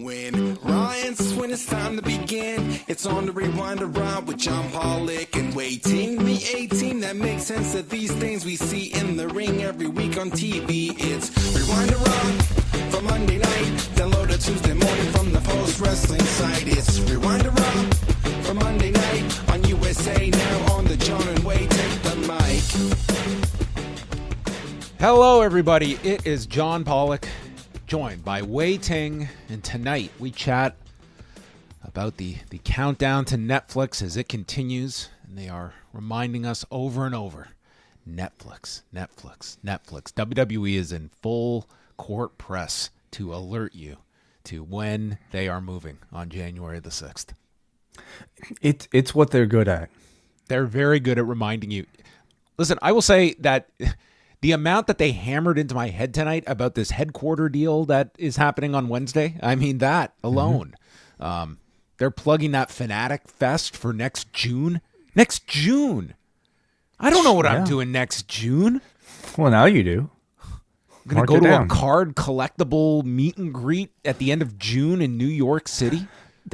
When Ryan's when it's time to begin, it's on the Rewind Around with John Pollock and Wai Ting. The A-Team that makes sense of these things we see in the ring every week on TV. It's Rewind Around for Monday night, download it Tuesday morning from the Post Wrestling site. It's Rewind Around for Monday night on USA Now on the John and Wai Take the Mic. Hello everybody, it is John Pollock, joined by Wai Ting, and tonight we chat about the countdown to Netflix as it continues, and they are reminding us over and over, Netflix. WWE is in full court press to alert you to when they are moving on January the 6th. It's what they're good at. They're very good at reminding you. Listen, I will say that the amount that they hammered into my head tonight about this headquarter deal that is happening on Wednesday, I mean, that alone. They're plugging that Fanatic Fest for next June. Next June. I don't know what I'm doing next June. Well, now you do. I'm going to go to a card collectible meet and greet at the end of June in New York City.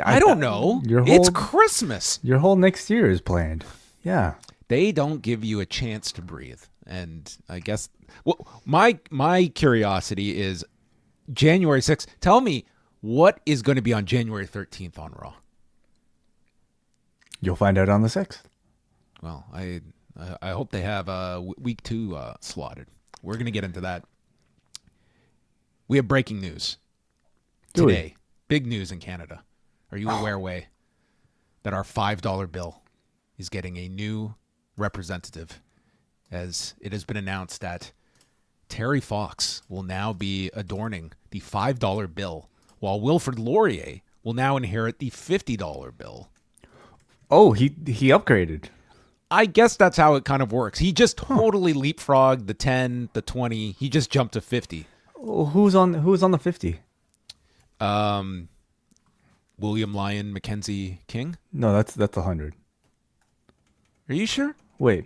I don't know. It's Christmas. Your whole next year is planned. Yeah. They don't give you a chance to breathe. And I guess my curiosity is January 6th. Tell me what is going to be on January 13th on Raw. You'll find out on the 6th. Well, I hope they have week 2 slotted. We're going to get into that. We have breaking news today. Big news in Canada. Are you aware, Wai, that our $5 bill is getting a new representative? As it has been announced that Terry Fox will now be adorning the $5 bill, while Wilfrid Laurier will now inherit the $50 bill. Oh, he upgraded. I guess that's how it kind of works. He just totally leapfrogged the 10, the 20. He just jumped to 50. Well, who's on the 50? William Lyon Mackenzie King? No, that's 100. Are you sure? Wait.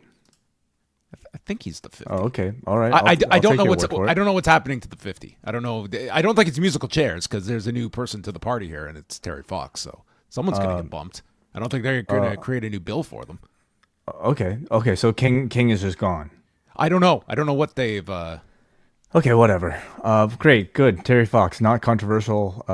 I think he's the 50. Oh, okay. All right. I don't know what's happening to the 50. I don't know. I don't think it's musical chairs because there's a new person to the party here, and it's Terry Fox. So someone's going to get bumped. I don't think they're going to create a new bill for them. Okay. So King is just gone. I don't know. I don't know what they've. Okay, whatever. Great, good. Terry Fox, not controversial.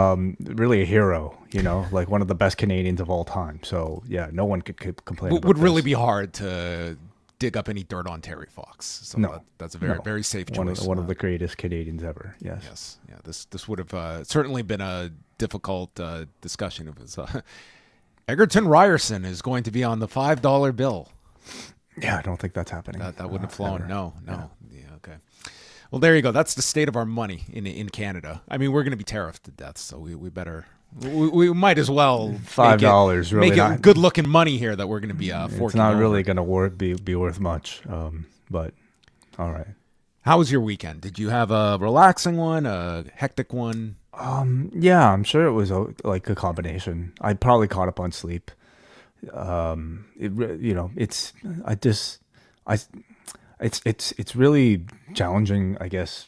Really a hero. You know, like one of the best Canadians of all time. So yeah, no one could complain. It would really be hard to dig up any dirt on Terry Fox. So that's a very safe choice. One of the greatest Canadians ever. Yes. Yeah. This would have certainly been a difficult discussion if it was. Egerton Ryerson is going to be on the $5 bill. Yeah, I don't think that's happening. That wouldn't have flown. Ever. No. Yeah, okay. Well, there you go. That's the state of our money in Canada. I mean, we're going to be tariffed to death, so we better. We might as well $5 really make it good looking money here that we're going to be forking. It's not over. really going to be worth much, but all right. How was your weekend? Did you have a relaxing one, a hectic one? Yeah, I'm sure it was like a combination. I probably caught up on sleep. It's really challenging, I guess.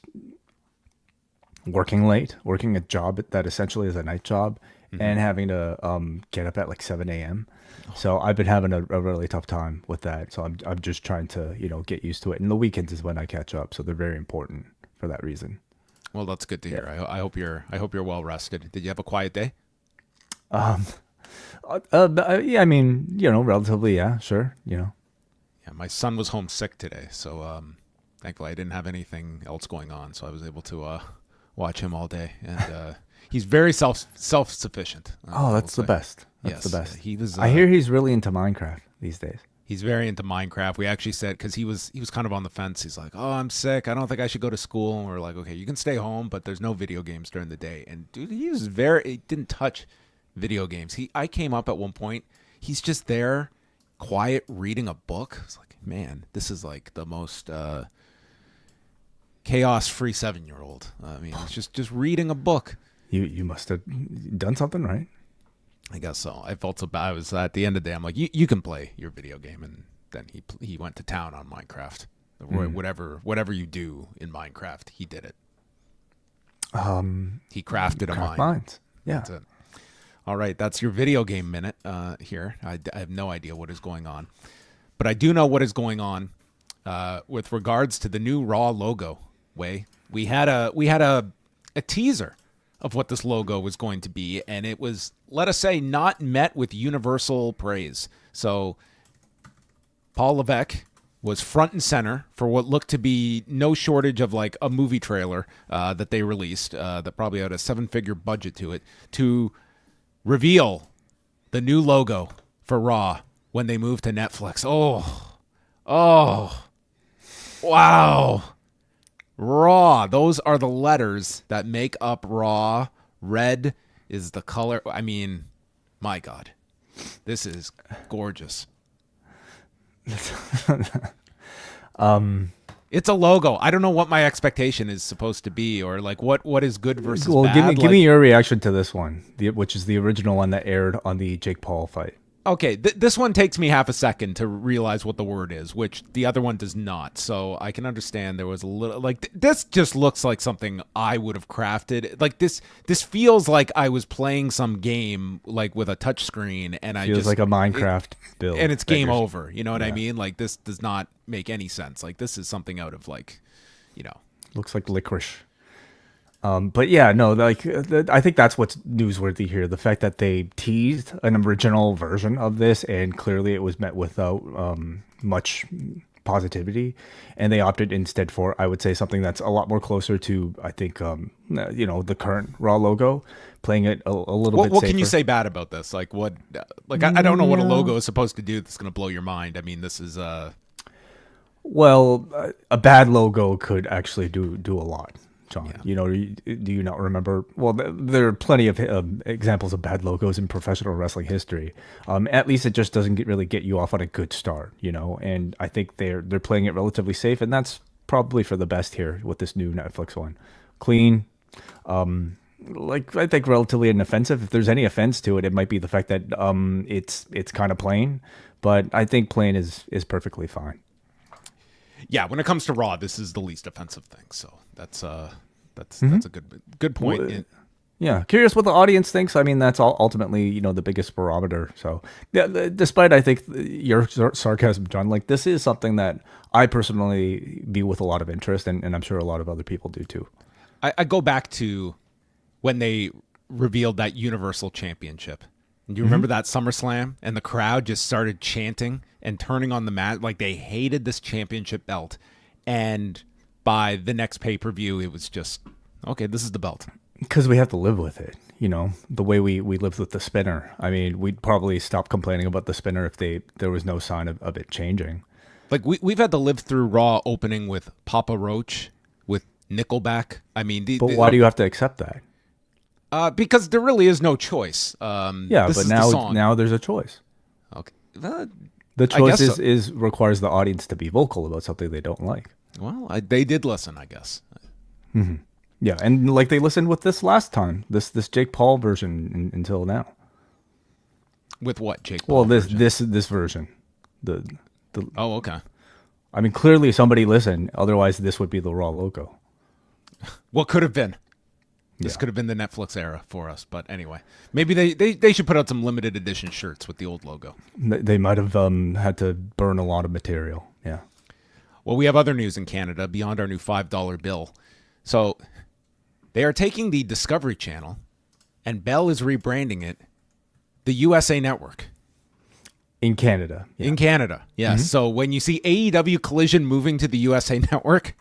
Working a job that essentially is a night job, and having to get up at like 7 a.m. So I've been having a really tough time with that. So I'm just trying to get used to it. And the weekends is when I catch up, so they're very important for that reason. Well, that's good to hear. I hope you're well rested. Did you have a quiet day? Yeah, I mean, relatively, yeah, sure, Yeah, my son was homesick today, so thankfully I didn't have anything else going on, so I was able to watch him all day, and he's very self-sufficient. That's the best. That's the best. He was. I hear he's really into Minecraft these days. He's very into Minecraft. We actually said, because he was kind of on the fence. He's like, "Oh, I'm sick. I don't think I should go to school." And we're like, "Okay, you can stay home, but there's no video games during the day." And dude, he didn't touch video games. I came up at one point. He's just there, quiet, reading a book. It's like, man, this is like the most chaos-free 7-year-old. I mean, it's just reading a book. You must have done something right. I guess so. I felt so bad. I was at the end of the day, I'm like, you can play your video game, and then he went to town on Minecraft. Whatever you do in Minecraft, he did it. He crafted a mine. Mines. Yeah. That's it. All right, that's your video game minute here. I have no idea what is going on, but I do know what is going on with regards to the new Raw logo. We had a teaser of what this logo was going to be, and it was, let us say, not met with universal praise. So Paul Levesque was front and center for what looked to be no shortage of like a movie trailer that they released that probably had a 7-figure budget to it, to reveal the new logo for Raw when they moved to Netflix. Oh, wow. Raw. Those are the letters that make up Raw. Red is the color. I mean, my God, this is gorgeous. It's a logo. I don't know what my expectation is supposed to be, or like what is good versus bad. Give me your reaction to this one, which is the original one that aired on the Jake Paul fight. Okay, this one takes me half a second to realize what the word is, which the other one does not. So I can understand there was a little like this just looks like something I would have crafted. Like this feels like I was playing some game like with a touch screen, and feels like a Minecraft build, and it's game over. You know what I mean? Like this does not make any sense. Like this is something out of like, looks like licorice. But yeah, no, like I think that's what's newsworthy here. The fact that they teased an original version of this, and clearly it was met without much positivity, and they opted instead for, I would say, something that's a lot more closer to, I think, the current Raw logo, playing it a little bit. What safer. can you say bad about this? Like what? Like I don't know what a logo is supposed to do that's going to blow your mind. I mean, this is Well, a bad logo could actually do a lot. John, Yeah. Do you not remember? Well, there are plenty of examples of bad logos in professional wrestling history. At least it just doesn't really get you off on a good start, And I think they're playing it relatively safe, and that's probably for the best here with this new Netflix one. Clean, I think relatively inoffensive. If there's any offense to it, it might be the fact that it's kind of plain, but I think plain is perfectly fine. Yeah, when it comes to Raw, this is the least offensive thing. So that's a good point. Yeah, curious what the audience thinks. I mean, that's ultimately the biggest barometer. So, yeah, despite I think your sarcasm, John, like this is something that I personally view with a lot of interest, and I'm sure a lot of other people do too. I go back to when they revealed that Universal Championship. Do you remember that SummerSlam? And the crowd just started chanting and turning on the mat like they hated this championship belt. And by the next pay-per-view, it was just, okay, this is the belt. Because we have to live with it, the way we lived with the spinner. I mean, we'd probably stop complaining about the spinner if there was no sign of it changing. Like, we've had to live through Raw opening with Papa Roach, with Nickelback. I mean... But why do you have to accept that? Because there really is no choice. But now there's a choice. Okay. The choice is requires the audience to be vocal about something they don't like. Well, they did listen, I guess. Mm-hmm. Yeah, and like they listened with this last time, this Jake Paul version until now. With what, Jake Paul? Well, this version. Oh, okay. I mean, clearly somebody listened. Otherwise, this would be the Raw logo. What could have been? This could have been the Netflix era for us, but anyway, maybe they should put out some limited edition shirts with the old logo. They might have had to burn a lot of material. Yeah. Well, we have other news in Canada beyond our new $5 bill. So they are taking the Discovery Channel, and Bell is rebranding it the USA Network. In Canada. Yeah. In Canada, yes. Mm-hmm. So when you see AEW Collision moving to the USA Network,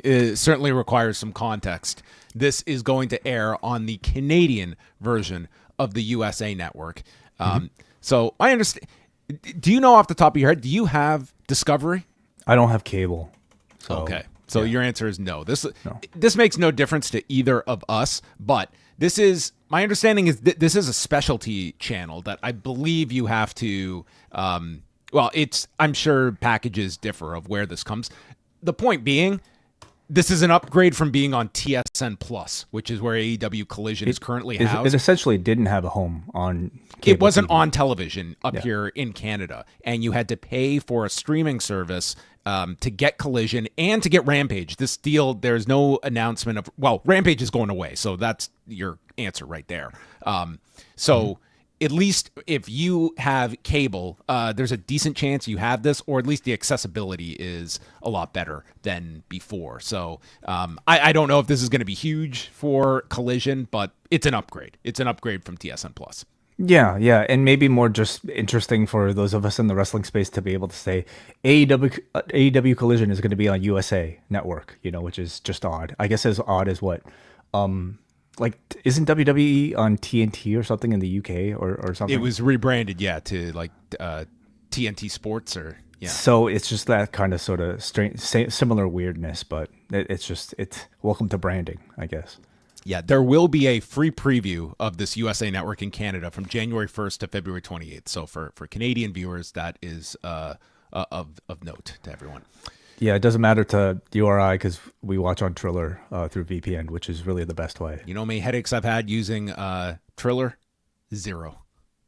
it certainly requires some context. This is going to air on the Canadian version of the USA Network. So I understand. Do you know off the top of your head, do you have Discovery? I don't have cable. So, okay. So your answer is no. This makes no difference to either of us, but this is, my understanding is this is a specialty channel that I believe you have to, I'm sure packages differ of where this comes. The point being, This is an upgrade from being on TSN Plus, which is where AEW Collision is currently housed. It essentially didn't have a home on cable It wasn't TV. on television up here in Canada, and you had to pay for a streaming service to get Collision and to get Rampage. This deal, there's no announcement of, well, Rampage is going away, so that's your answer right there. At least if you have cable, there's a decent chance you have this, or at least the accessibility is a lot better than before. So I don't know if this is going to be huge for Collision, but it's an upgrade. It's an upgrade from TSN Plus. Yeah, and maybe more just interesting for those of us in the wrestling space to be able to say AEW Collision is going to be on USA Network, which is just odd. I guess as odd as what? Like, isn't WWE on TNT or something in the UK or something? It was rebranded, to like TNT Sports or yeah. So it's just that kind of sort of strange, similar weirdness, but it's welcome to branding, I guess. Yeah, there will be a free preview of this USA Network in Canada from January 1st to February 28th. So for Canadian viewers, that is of note to everyone. Yeah, it doesn't matter to you or I because we watch on Triller through VPN, which is really the best way. You know how many headaches I've had using Triller? 0.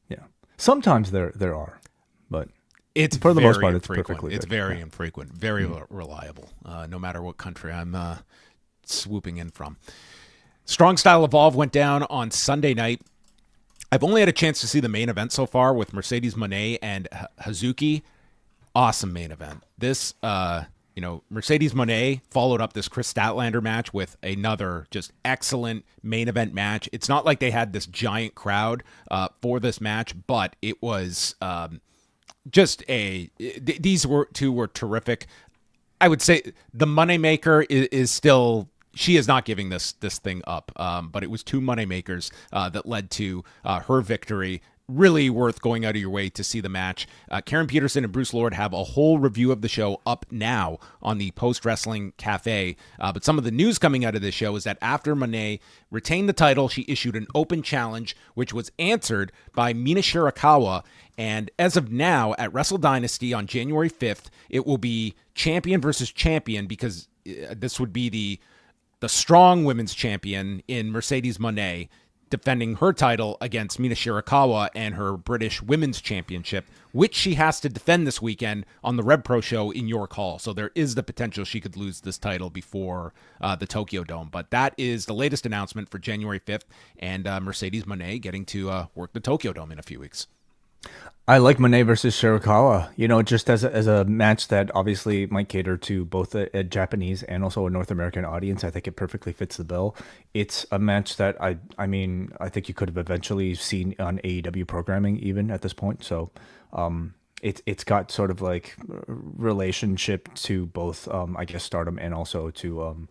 Yeah. Sometimes there are, but it's for the most part, infrequent. It's perfectly It's good. very infrequent, very reliable, no matter what country I'm swooping in from. Strong Style Evolved went down on Sunday night. I've only had a chance to see the main event so far with Mercedes Moné and Hazuki. Awesome main event. This, Mercedes Moné followed up this Chris Statlander match with another just excellent main event match. It's not like they had this giant crowd for this match, but it was these two were terrific. I would say the Moneymaker is still, she is not giving this thing up, but it was two Moneymakers that led to her victory. Really worth going out of your way to see the match. Karen Peterson and Bruce Lord have a whole review of the show up now on the Post Wrestling Cafe. But some of the news coming out of this show is that after Moné retained the title, she issued an open challenge, which was answered by Mina Shirakawa. And as of now, at Wrestle Dynasty on January 5th, it will be champion versus champion, because this would be the strong women's champion in Mercedes Moné defending her title against Mina Shirakawa and her British Women's Championship, which she has to defend this weekend on the Rev Pro show in York Hall. So there is the potential she could lose this title before the Tokyo Dome. But that is the latest announcement for January 5th, and Mercedes Moné getting to work the Tokyo Dome in a few weeks. I like Moné versus Shirakawa, just as a match that obviously might cater to both a Japanese and also a North American audience. I think it perfectly fits the bill. It's a match that I think you could have eventually seen on AEW programming even at this point. So it's got sort of like relationship to both, I guess, Stardom and also to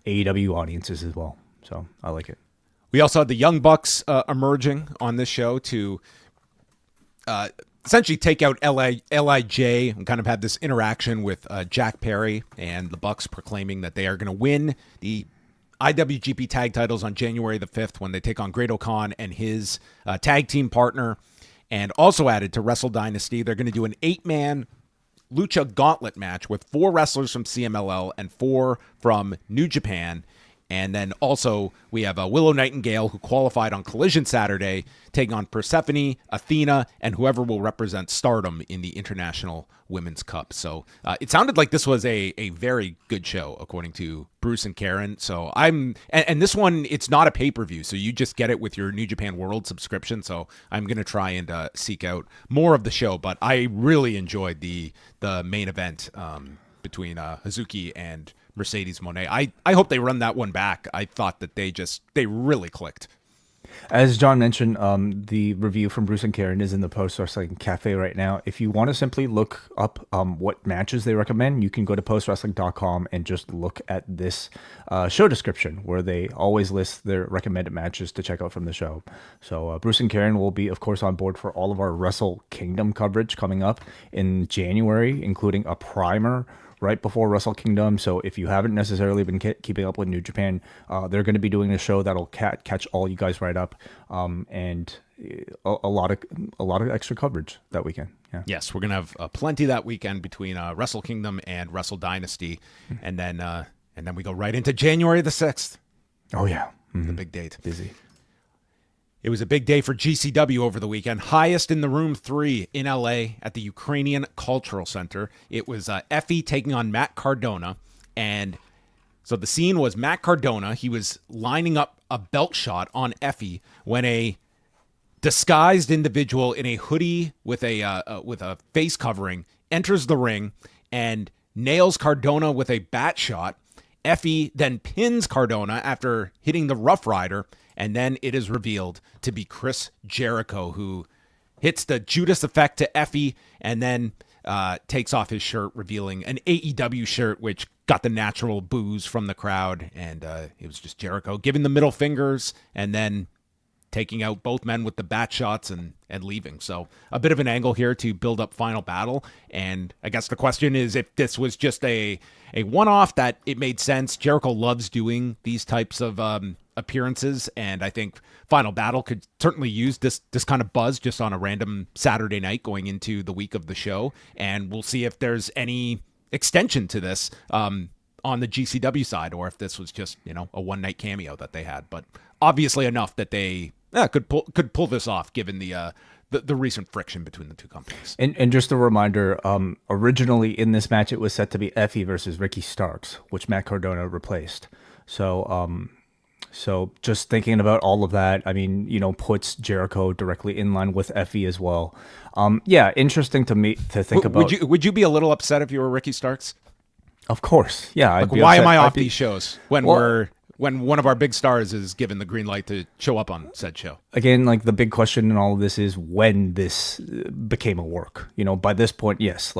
AEW audiences as well. So I like it. We also had the Young Bucks emerging on this show to essentially take out LIJ and kind of have this interaction with Jack Perry, and the Bucks proclaiming that they are going to win the IWGP tag titles on January the 5th when they take on Great O'Khan and his tag team partner. And also added to Wrestle Dynasty, they're going to do an 8-man Lucha Gauntlet match with 4 wrestlers from CMLL and 4 from New Japan. And then also we have Willow Nightingale, who qualified on Collision Saturday, taking on Persephone, Athena, and whoever will represent Stardom in the International Women's Cup. So it sounded like this was a very good show, according to Bruce and Karen. So and this one, it's not a pay-per-view, so you just get it with your New Japan World subscription. So I'm going to try and seek out more of the show, but I really enjoyed the main event between Hazuki and Mercedes Moné. I hope they run that one back. I thought that they really clicked. As John mentioned, the review from Bruce and Karen is in the Post Wrestling Cafe right now. If you want to simply look up what matches they recommend, you can go to postwrestling.com and just look at this show description, where they always list their recommended matches to check out from the show. So Bruce and Karen will be, of course, on board for all of our Wrestle Kingdom coverage coming up in January, including a primer right before Wrestle Kingdom. So if you haven't necessarily been keeping up with New Japan, they're going to be doing a show that'll catch all you guys right up, and a lot of extra coverage that weekend. Yeah. Yes, we're going to have plenty that weekend between Wrestle Kingdom and Wrestle Dynasty, and then And then we go right into January the 6th. Oh, yeah. Mm-hmm. The big date. Busy. It was a big day for GCW over the weekend. Highest in the room 3 in LA at the Ukrainian Cultural Center. It was Effie taking on Matt Cardona. And so the scene was Matt Cardona. He was lining up a belt shot on Effie when a disguised individual in a hoodie with a face covering enters the ring and nails Cardona with a bat shot. Effie then pins Cardona after hitting the Rough Rider, and then it is revealed to be Chris Jericho, who hits the Judas effect to Effie and then takes off his shirt, revealing an AEW shirt, which got the natural boos from the crowd. And it was just Jericho giving the middle fingers and then taking out both men with the bat shots and leaving. So a bit of an angle here to build up Final Battle. And I guess the question is if this was just a one-off, that it made sense. Jericho loves doing these types of appearances, and I think Final Battle could certainly use this kind of buzz just on a random Saturday night going into the week of the show. And we'll see if there's any extension to this on the GCW side, or if this was just, a one-night cameo that they had. But obviously enough that they could pull this off, given the recent friction between the two companies. And just a reminder, originally in this match, it was set to be Effie versus Ricky Starks, which Matt Cardona replaced. So just thinking about all of that, I mean, puts Jericho directly in line with Effie as well. Interesting to me to think about. Would you be a little upset if you were Ricky Starks? Of course, yeah. Why am I off these shows when one of our big stars is given the green light to show up on said show? Again, the big question in all of this is when this became a work. By this point, yes,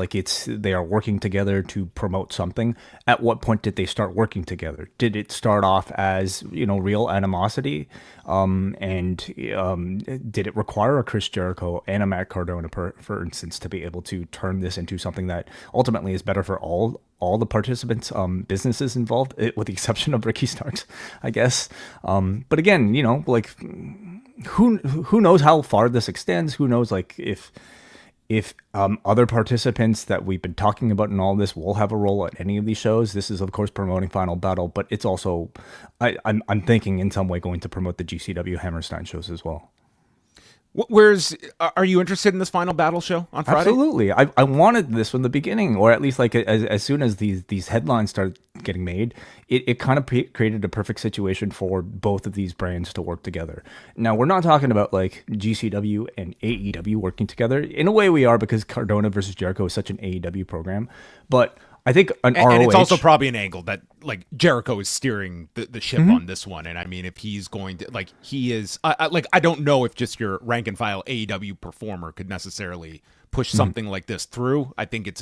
they are working together to promote something. At what point did they start working together? Did it start off as, real animosity? And did it require a Chris Jericho and a Matt Cardona, for instance, to be able to turn this into something that ultimately is better for all the participants, businesses involved, with the exception of Ricky Starks, I guess. But again, who knows how far this extends? Who knows, if other participants that we've been talking about in all this will have a role at any of these shows. This is, of course, promoting Final Battle, but it's also, I'm thinking in some way going to promote the GCW Hammerstein shows as well. Are you interested in this Final Battle show on Friday? Absolutely. I wanted this from the beginning, or at least as soon as these headlines started getting made, it kind of created a perfect situation for both of these brands to work together. Now, we're not talking about GCW and AEW working together. In a way we are, because Cardona versus Jericho is such an AEW program, but I think ROH... And it's also probably an angle that Jericho is steering the ship on this one. And I mean, if he's going to he is I don't know if just your rank and file AEW performer could necessarily push something like this through. I think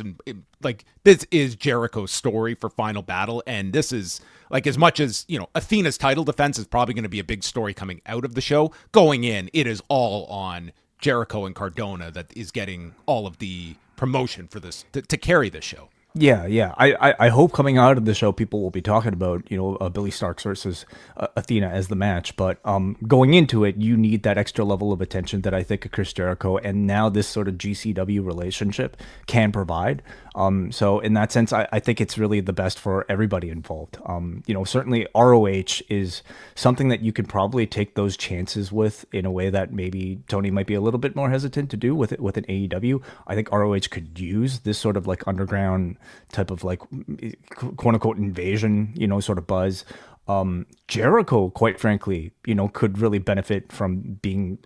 this is Jericho's story for Final Battle, and this is as much as Athena's title defense is probably going to be a big story coming out of the show. Going in, it is all on Jericho and Cardona that is getting all of the promotion for this to carry this show. Yeah. I hope coming out of the show, people will be talking about, Billy Starks versus Athena as the match. But going into it, you need that extra level of attention that I think a Chris Jericho and now this sort of GCW relationship can provide. So in that sense, I think it's really the best for everybody involved. Certainly ROH is something that you could probably take those chances with in a way that maybe Tony might be a little bit more hesitant to do with an AEW. I think ROH could use this sort of underground type of quote unquote invasion, sort of buzz. Jericho, quite frankly, could really benefit from being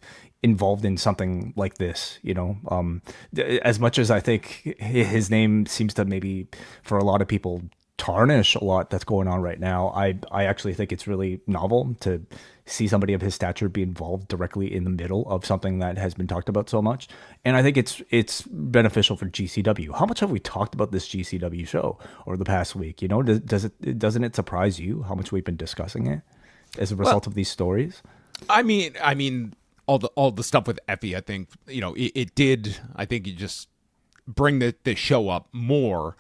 involved in something like this, as much as I think his name seems to maybe for a lot of people tarnish a lot that's going on right now. I actually think it's really novel to see somebody of his stature be involved directly in the middle of something that has been talked about so much. And I think it's beneficial for GCW. How much have we talked about this GCW show over the past week? Doesn't it surprise you how much we've been discussing it as a result of these stories? I mean, all the stuff with Effie, I think, it did. I think you just bring the show up more.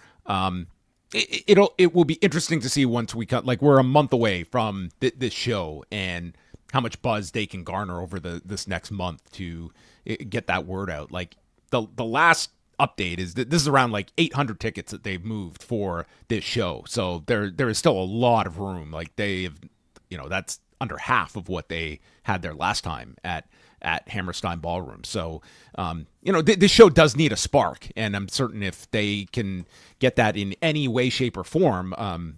It will be interesting to see once we cut. We're a month away from this show and how much buzz they can garner over this next month to get that word out. The last update is that this is around like 800 tickets that they've moved for this show. So there is still a lot of room. Like they've, that's under half of what they had their last time at Hammerstein Ballroom. So, this show does need a spark, and I'm certain if they can get that in any way, shape, or form,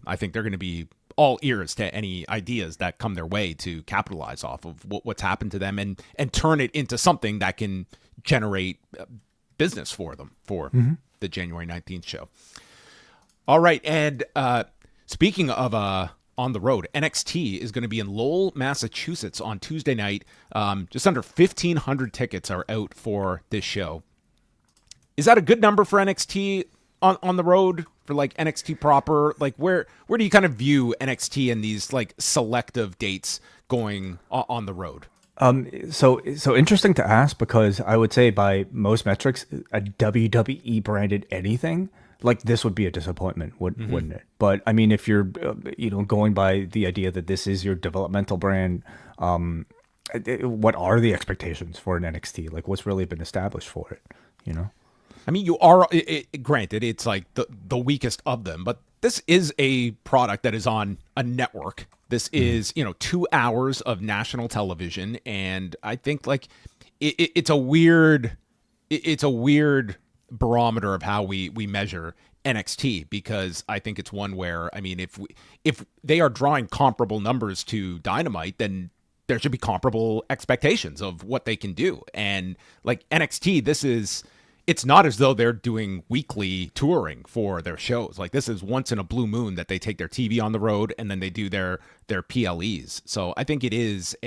I think they're going to be all ears to any ideas that come their way to capitalize off of what's happened to them and turn it into something that can generate business for them for the January 19th show. All right, and speaking of on the road, NXT is going to be in Lowell, Massachusetts on Tuesday night. Just under 1,500 tickets are out for this show. Is that a good number for NXT on the road, for like NXT proper? Like where do you kind of view NXT in these like selective dates going on the road? So interesting to ask, because I would say by most metrics, a WWE branded anything like this would be a disappointment, wouldn't it? But I mean, if you're, going by the idea that this is your developmental brand, what are the expectations for an NXT? Like, what's really been established for it? I mean, you are granted, it's like the weakest of them, but this is a product that is on a network. This is 2 hours of national television, and I think like it's a weird barometer of how we measure NXT, because I think it's one where, I mean, if they are drawing comparable numbers to Dynamite, then there should be comparable expectations of what they can do. And like NXT, it's not as though they're doing weekly touring for their shows. Like this is once in a blue moon that they take their TV on the road and then they do their PLEs. So I think it's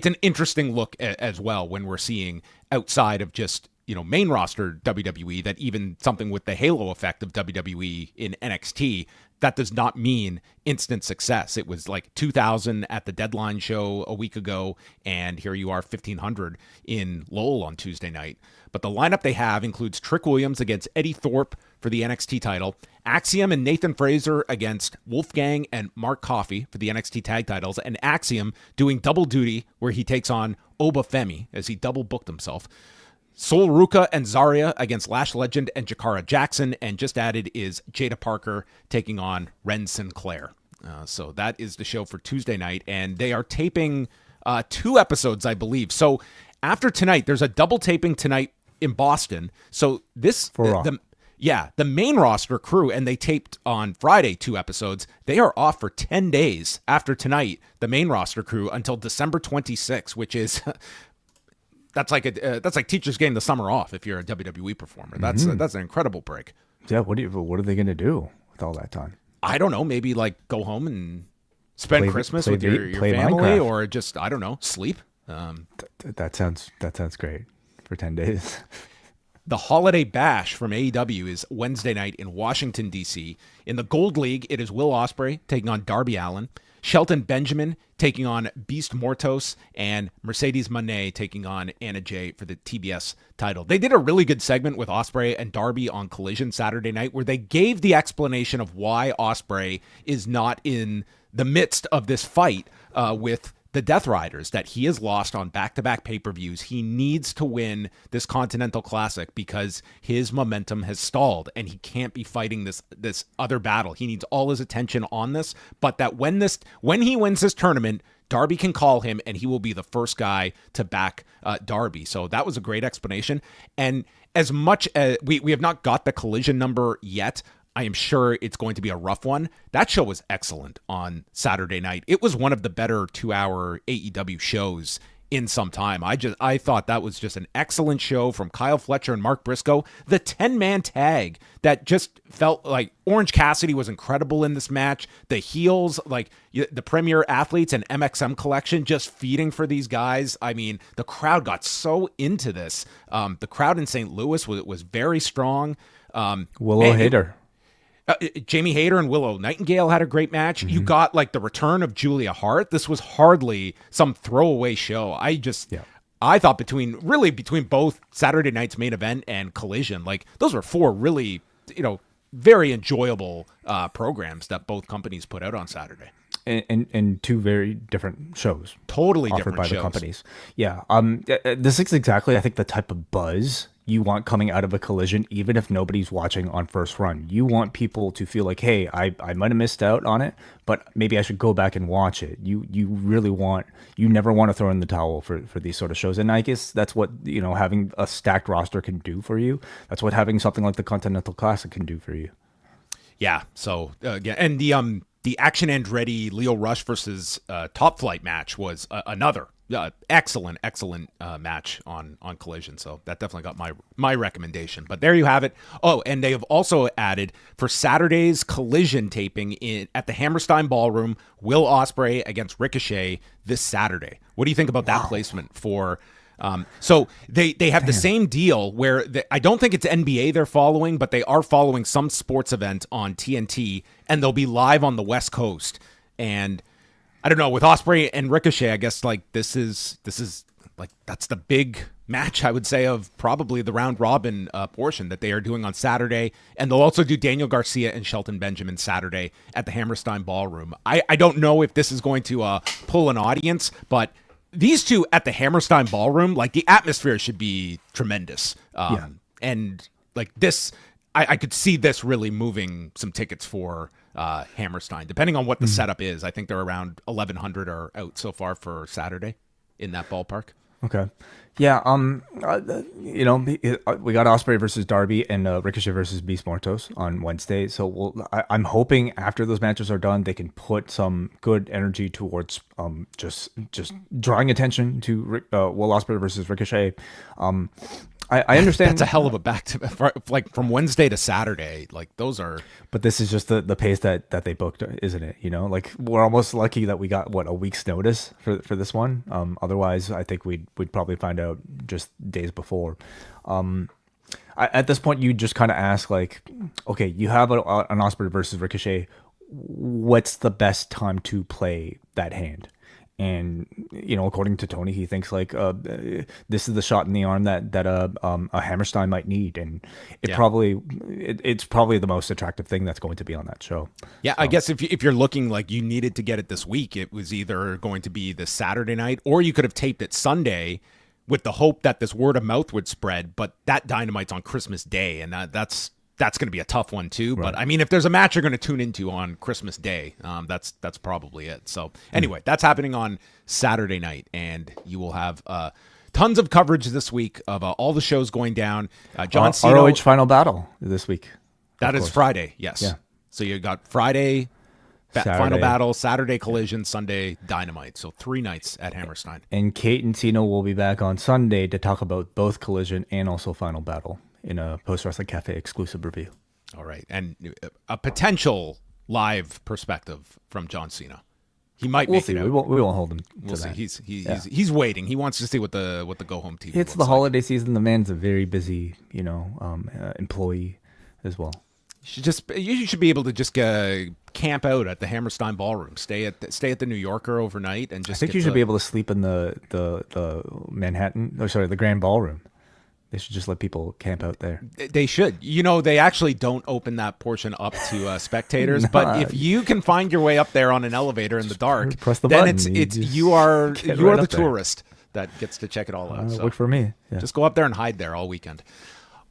an interesting look as well when we're seeing outside of just main roster WWE, that even something with the halo effect of WWE in NXT, that does not mean instant success. It was like 2,000 at the Deadline show a week ago, and here you are 1,500 in Lowell on Tuesday night. But the lineup they have includes Trick Williams against Eddie Thorpe for the NXT title, Axiom and Nathan Fraser against Wolfgang and Mark Coffey for the NXT tag titles, and Axiom doing double duty where he takes on Oba Femi as he double booked himself. Sol Ruka and Zarya against Lash Legend and Jakara Jackson, and just added is Jada Parker taking on Ren Sinclair. So that is the show for Tuesday night, and they are taping 2 episodes, I believe. So after tonight, there's a double taping tonight in Boston. So this, the main roster crew, and they taped on Friday 2 episodes. They are off for 10 days after tonight, the main roster crew, until December 26th, which is... That's like teachers getting the summer off if you're a WWE performer. That's an incredible break. Yeah, what are they going to do with all that time? I don't know. Maybe like go home and spend Christmas with your family, Minecraft. Or just, I don't know, sleep. That sounds great for 10 days. The Holiday Bash from AEW is Wednesday night in Washington, D.C. In the Gold League, it is Will Ospreay taking on Darby Allin, Shelton Benjamin taking on Beast Mortos, and Mercedes Moné taking on Anna Jay for the TBS title. They did a really good segment with Ospreay and Darby on Collision Saturday night, where they gave the explanation of why Ospreay is not in the midst of this fight with the Death Riders, that he has lost on back-to-back pay-per-views. He needs to win this Continental Classic because his momentum has stalled and he can't be fighting this other battle. He needs all his attention on this, but that when he wins this tournament, Darby can call him and he will be the first guy to back Darby. So that was a great explanation. And as much as we have not got the Collision number yet, I am sure it's going to be a rough one. That show was excellent on Saturday night. It was one of the better 2-hour AEW shows in some time. I thought that was just an excellent show from Kyle Fletcher and Mark Briscoe. The 10-man tag that just felt like Orange Cassidy was incredible in this match. The heels, like the Premier Athletes and MXM Collection, just feeding for these guys. I mean, the crowd got so into this. The crowd in St. Louis was very strong. Willow Hader. Jamie Hayter and Willow Nightingale had a great match. You got like the return of Julia Hart. This was hardly some throwaway show. I thought between both Saturday night's main event and Collision, like those were 4 really, very enjoyable programs that both companies put out on Saturday. And 2 very different shows. Totally offered different by shows. The companies. Yeah. This is exactly, I think, the type of buzz you want coming out of a Collision, even if nobody's watching on first run. You want people to feel like, hey, I might have missed out on it, but maybe I should go back and watch it. You never want to throw in the towel for these sort of shows. And I guess that's what, having a stacked roster can do for you. That's what having something like the Continental Classic can do for you. Yeah. So and the Action Andretti Leo Rush versus Top Flight match was another excellent match on Collision. So that definitely got my recommendation. But there you have it. Oh, and they have also added for Saturday's Collision taping at the Hammerstein Ballroom, Will Ospreay against Ricochet this Saturday. What do you think about that placement for? So they have the same deal where I don't think it's NBA they're following, but they are following some sports event on TNT, and they'll be live on the West Coast. And I don't know, with Ospreay and Ricochet, I guess like this is like that's the big match, I would say, of probably the round robin portion that they are doing on Saturday. And they'll also do Daniel Garcia and Shelton Benjamin Saturday at the Hammerstein Ballroom. I don't know if this is going to pull an audience, but these two at the Hammerstein Ballroom, like the atmosphere should be tremendous. And like this, I could see this really moving some tickets for Hammerstein, depending on what the setup is. I think they're around 1,100 are out so far for Saturday in that ballpark. Okay. Yeah. We got Ospreay versus Darby and Ricochet versus Beast Mortos on Wednesday. So I'm hoping after those matches are done, they can put some good energy towards just drawing attention to Will Ospreay versus Ricochet. I understand that's a hell of a back to like from Wednesday to Saturday. Like those are. But this is just the pace that they booked, isn't it? Like we're almost lucky that we got a week's notice for this one. Otherwise, I think we'd probably find out just days before. At this point, you just kind of ask like, okay, you have an Ospreay versus Ricochet. What's the best time to play that hand? And according to Tony, he thinks like this is the shot in the arm that a Hammerstein might need, and it's probably the most attractive thing that's going to be on that show. Yeah, I guess if you're looking like you needed to get it this week, it was either going to be the Saturday night, or you could have taped it Sunday with the hope that this word of mouth would spread. But that Dynamite's on Christmas Day, and that's going to be a tough one too. Right. But I mean, if there's a match you're going to tune into on Christmas Day, that's probably it. So anyway, that's happening on Saturday night, and you will have tons of coverage this week of all the shows going down. John Cena, ROH Final Battle this week. That is Friday. Yes. Yeah. So you got Friday Final Battle, Saturday Collision, Sunday Dynamite. So 3 nights at Hammerstein. And Kate and Cena will be back on Sunday to talk about both Collision and also Final Battle in a Post Wrestling Cafe exclusive review. All right. And a potential live perspective from John Cena. He might make it out. We won't hold him We'll see. that. He's waiting. He wants to see what the go home TV It's the holiday season. The man's a very busy, employee as well. You should be able to just camp out at the Hammerstein Ballroom. Stay at the New Yorker overnight, and just. I think you should be able to sleep in the Manhattan. The Grand Ballroom. They should just let people camp out there. They should. They actually don't open that portion up to spectators. But if you can find your way up there on an elevator in the dark, press the then button. you are the tourist that gets to check it all out. So work for me. Yeah. Just go up there and hide there all weekend.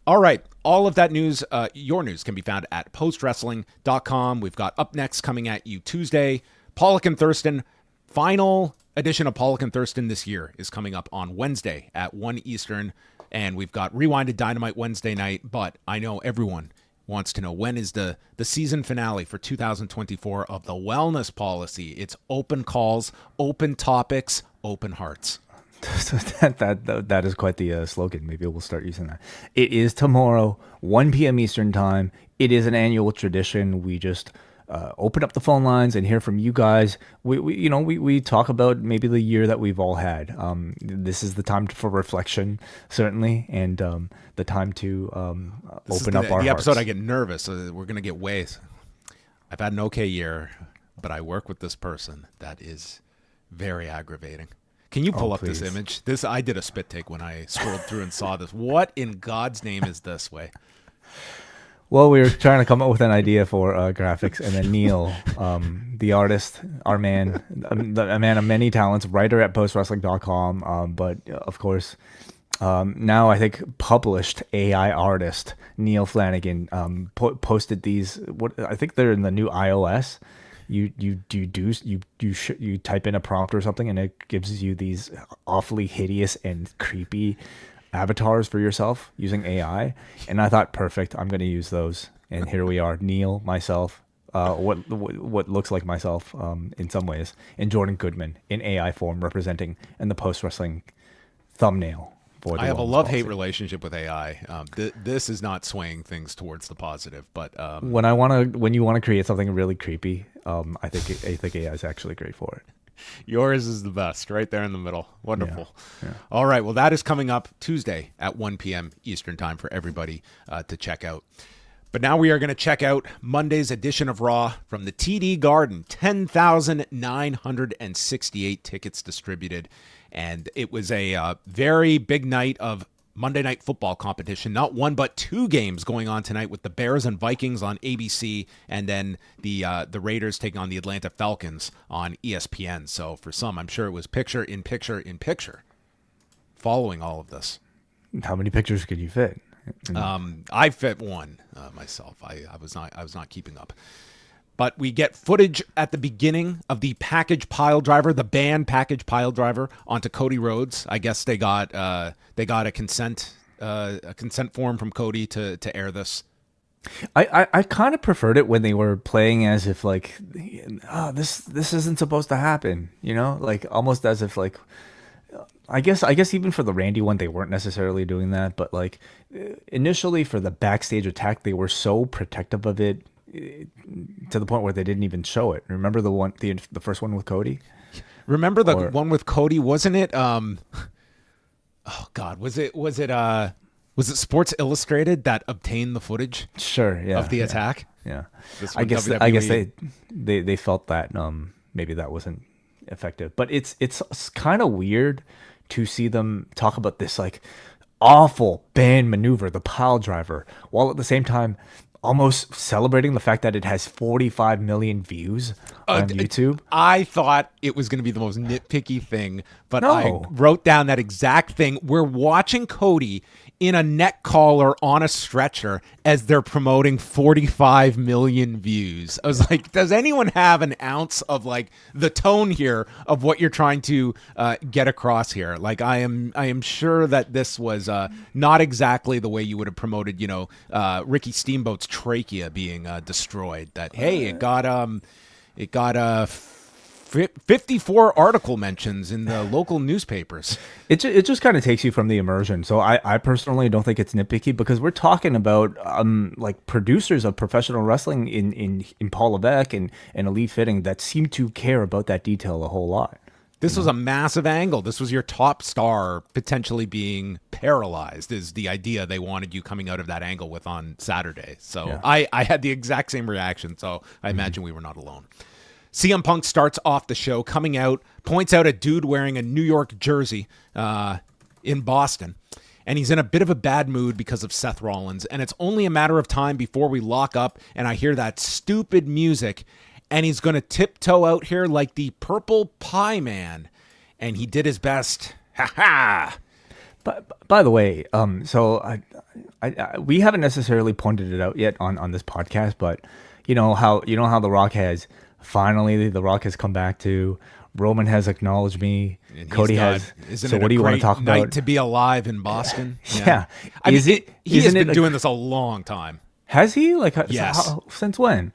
All right. All of that news, your news, can be found at postwrestling.com. We've got Up Next coming at you Tuesday. Pollock and Thurston, final edition of Pollock and Thurston this year is coming up on Wednesday at 1 Eastern. And we've got Rewinded Dynamite Wednesday night, but I know everyone wants to know when is the season finale for 2024 of the Wellness Policy. It's open calls, open topics, open hearts. that is quite the slogan. Maybe we'll start using that. It is tomorrow, 1 p.m. Eastern time. It is an annual tradition. We just open up the phone lines and hear from you guys. We talk about maybe the year that we've all had. This is the time for reflection, certainly, and the time to open up our hearts. The episode I get nervous. We're going to get ways. I've had an okay year, but I work with this person that is very aggravating. Can you pull up this image? I did a spit take when I scrolled through and saw this. What in God's name is this way? Well, we were trying to come up with an idea for graphics, and then Neil, the artist, our man, a man of many talents, writer at postwrestling.com, but of course, now I think published AI artist Neil Flanagan posted these. What I think they're in the new iOS. You type in a prompt or something, and it gives you these awfully hideous and creepy avatars for yourself using AI. And I thought, perfect, I'm going to use those. And here we are, Neil, myself, what looks like myself in some ways, and Jordan Goodman in AI form representing in the post wrestling thumbnail. I have a love-hate relationship with AI. This is not swaying things towards the positive, but when you want to create something really creepy, I think AI is actually great for it. Yours is the best, right there in the middle. Wonderful. Yeah. All right, well, that is coming up Tuesday at 1 p.m. Eastern time for everybody to check out. But now we are going to check out Monday's edition of Raw from the TD Garden. 10,968 tickets distributed. And it was a very big night of Monday Night Football competition. Not one, but two games going on tonight with the Bears and Vikings on ABC, and then the Raiders taking on the Atlanta Falcons on ESPN. So for some, I'm sure it was picture in picture in picture following all of this. How many pictures could you fit? I fit one myself. I was not keeping up. But we get footage at the beginning of the package pile driver, the banned package pile driver, onto Cody Rhodes. I guess they got a consent form from Cody to air this. I kind of preferred it when they were playing as if like, this isn't supposed to happen, like almost as if like. I guess even for the Randy one, they weren't necessarily doing that, but like initially for the backstage attack, they were so protective of it. To the point where they didn't even show it. Remember the first one with Cody? Remember the one with Cody? Wasn't it? Oh God, was it Sports Illustrated that obtained the footage? Sure, yeah, of the attack. Yeah, I guess they felt that maybe that wasn't effective, but it's kind of weird to see them talk about this like awful band maneuver, the pile driver, while at the same time almost celebrating the fact that it has 45 million views on YouTube. I thought it was going to be the most nitpicky thing, but No. I wrote down that exact thing. We're watching Cody in a neck collar on a stretcher as they're promoting 45 million views. I was like, does anyone have an ounce of like the tone here of what you're trying to get across here? Like I am sure that this was not exactly the way you would have promoted, Ricky Steamboat's trachea being destroyed. That, hey, it got 54 article mentions in the local newspapers. It just kind of takes you from the immersion. So I personally don't think it's nitpicky because we're talking about like producers of professional wrestling in Paul Levesque and Elite Fitting that seem to care about that detail a whole lot. This was a massive angle. This was your top star potentially being paralyzed is the idea they wanted you coming out of that angle with on Saturday. So yeah. I had the exact same reaction. So I imagine we were not alone. CM Punk starts off the show, coming out, points out a dude wearing a New York jersey in Boston, and he's in a bit of a bad mood because of Seth Rollins, and it's only a matter of time before we lock up, and I hear that stupid music, and he's going to tiptoe out here like the Purple Pie Man, and he did his best. Ha-ha! But by the way, so we haven't necessarily pointed it out yet on this podcast, but you know how The Rock has... Finally, The Rock has come back to. Roman has acknowledged me. Cody has. So what do you want to talk about? Night to be alive in Boston. Yeah. I mean, he has been doing this a long time. Has he? Like, yes. Since when?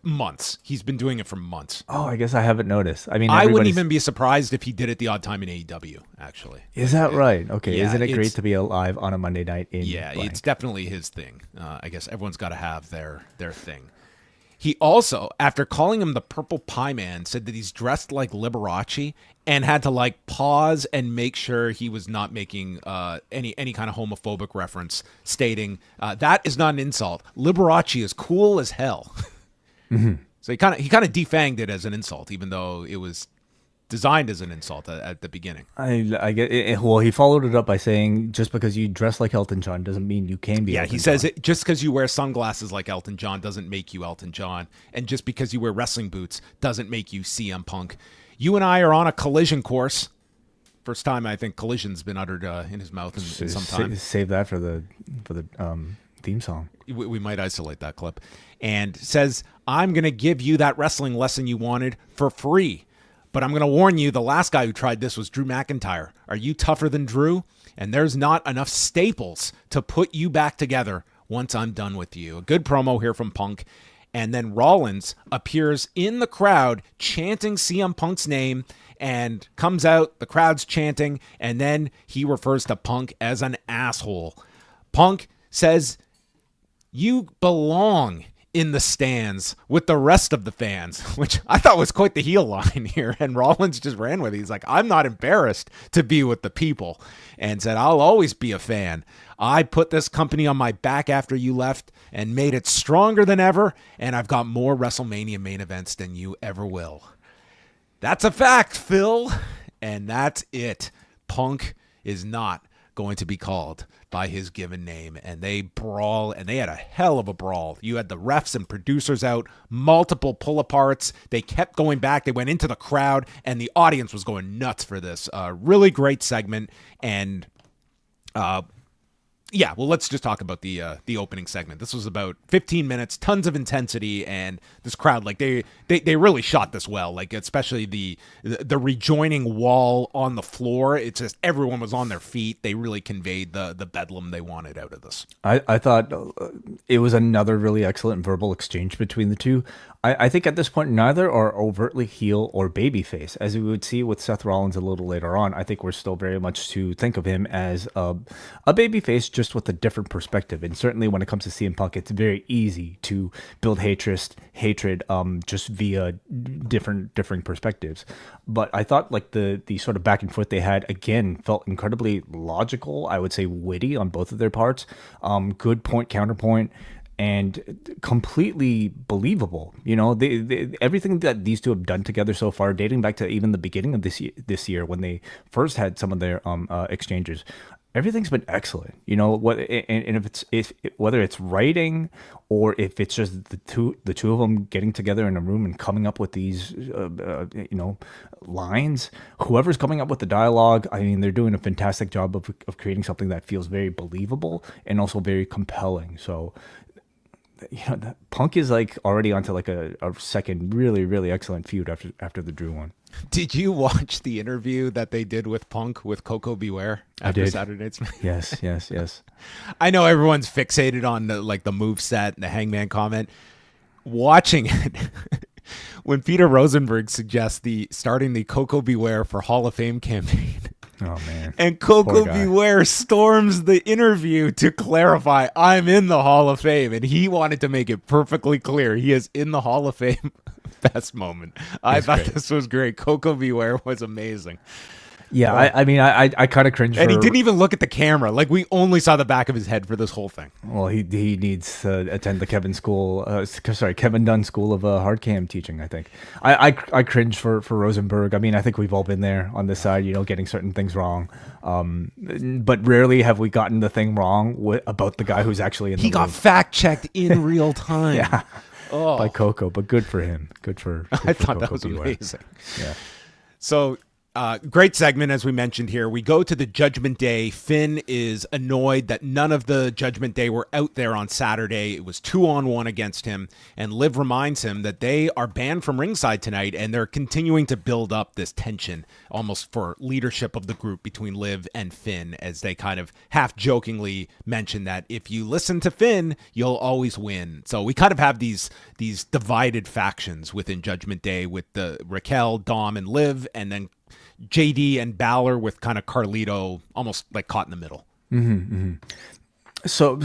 Months. He's been doing it for months. Oh, I guess I haven't noticed. I mean, I wouldn't even be surprised if he did it the odd time in AEW, actually. Is that right? Okay. Yeah, isn't it great to be alive on a Monday night in blank? It's definitely his thing. I guess everyone's got to have their thing. He also, after calling him the Purple Pie Man, said that he's dressed like Liberace and had to like pause and make sure he was not making any kind of homophobic reference, stating that is not an insult. Liberace is cool as hell. Mm-hmm. So he kind of defanged it as an insult, even though it was designed as an insult at the beginning. I get it. Well, he followed it up by saying, just because you dress like Elton John doesn't mean you can be Elton John. He says it, just because you wear sunglasses like Elton John doesn't make you Elton John. And just because you wear wrestling boots doesn't make you CM Punk. You and I are on a collision course. First time I think Collision's been uttered in his mouth in some time. Save that for the theme song. We might isolate that clip. And says, I'm going to give you that wrestling lesson you wanted for free. But I'm going to warn you, the last guy who tried this was Drew McIntyre. Are you tougher than Drew? And there's not enough staples to put you back together once I'm done with you. A good promo here from Punk. And then Rollins appears in the crowd chanting CM Punk's name and comes out, the crowd's chanting, and then he refers to Punk as an asshole. Punk says, you belong in the stands with the rest of the fans, which I thought was quite the heel line here. And Rollins just ran with it. He's like, I'm not embarrassed to be with the people, and said, I'll always be a fan. I put this company on my back after you left and made it stronger than ever. And I've got more WrestleMania main events than you ever will. That's a fact, Phil. And that's it. Punk is not going to be called by his given name, and they brawl, and they had a hell of a brawl. You had the refs and producers out, multiple pull-aparts. They kept going back. They went into the crowd, and the audience was going nuts for this. Really great segment, and yeah, well, let's just talk about the opening segment. This was about 15 minutes, tons of intensity, and this crowd, like they really shot this well. Like especially the rejoining wall on the floor. It's just everyone was on their feet. They really conveyed the bedlam they wanted out of this. I thought it was another really excellent verbal exchange between the two. I think at this point, neither are overtly heel or babyface. As we would see with Seth Rollins a little later on, I think we're still very much to think of him as a babyface, just with a different perspective. And certainly when it comes to CM Punk, it's very easy to build hatred just via differing perspectives. But I thought like the sort of back and forth they had, again, felt incredibly logical, I would say witty on both of their parts. Good point, counterpoint, and completely believable. You know, they everything that these two have done together so far, dating back to even the beginning of this year when they first had some of their exchanges, everything's been excellent. You know what, and if whether it's writing or if it's just the two of them getting together in a room and coming up with these lines, whoever's coming up with the dialogue, I mean, they're doing a fantastic job of creating something that feels very believable and also very compelling. So, you know, Punk is like already onto like a second really, really excellent feud after the Drew one. Did you watch the interview that they did with Punk with Coco Beware after Saturday Night's Match? Yes. I know everyone's fixated on the moveset and the Hangman comment. Watching it, when Peter Rosenberg suggests starting the Coco Beware for Hall of Fame campaign. Oh, man. And Coco Beware storms the interview to clarify, I'm in the Hall of Fame. And he wanted to make it perfectly clear he is in the Hall of Fame. Best moment. I thought this was great. Coco Beware was amazing. Yeah, I mean, I kind of cringe. And he didn't even look at the camera. Like, we only saw the back of his head for this whole thing. Well, he needs to attend the Kevin Dunn School of hard cam teaching, I think. I cringe for Rosenberg. I mean, I think we've all been there on this side, you know, getting certain things wrong. But rarely have we gotten the thing wrong about the guy who's actually in the He got fact-checked in real time. Yeah. Oh. By Coco, but good for him. Good for I thought Coco that was Beware. amazing. Yeah. So, great segment, as we mentioned here. We go to the Judgment Day. Finn is annoyed that none of the Judgment Day were out there on Saturday. It was 2-on-1 against him. And Liv reminds him that they are banned from ringside tonight, and they're continuing to build up this tension, almost for leadership of the group between Liv and Finn, as they kind of half-jokingly mention that if you listen to Finn, you'll always win. So we kind of have these divided factions within Judgment Day with the Raquel, Dom, and Liv, and then JD and Balor with kind of Carlito almost like caught in the middle. Mm-hmm, mm-hmm. So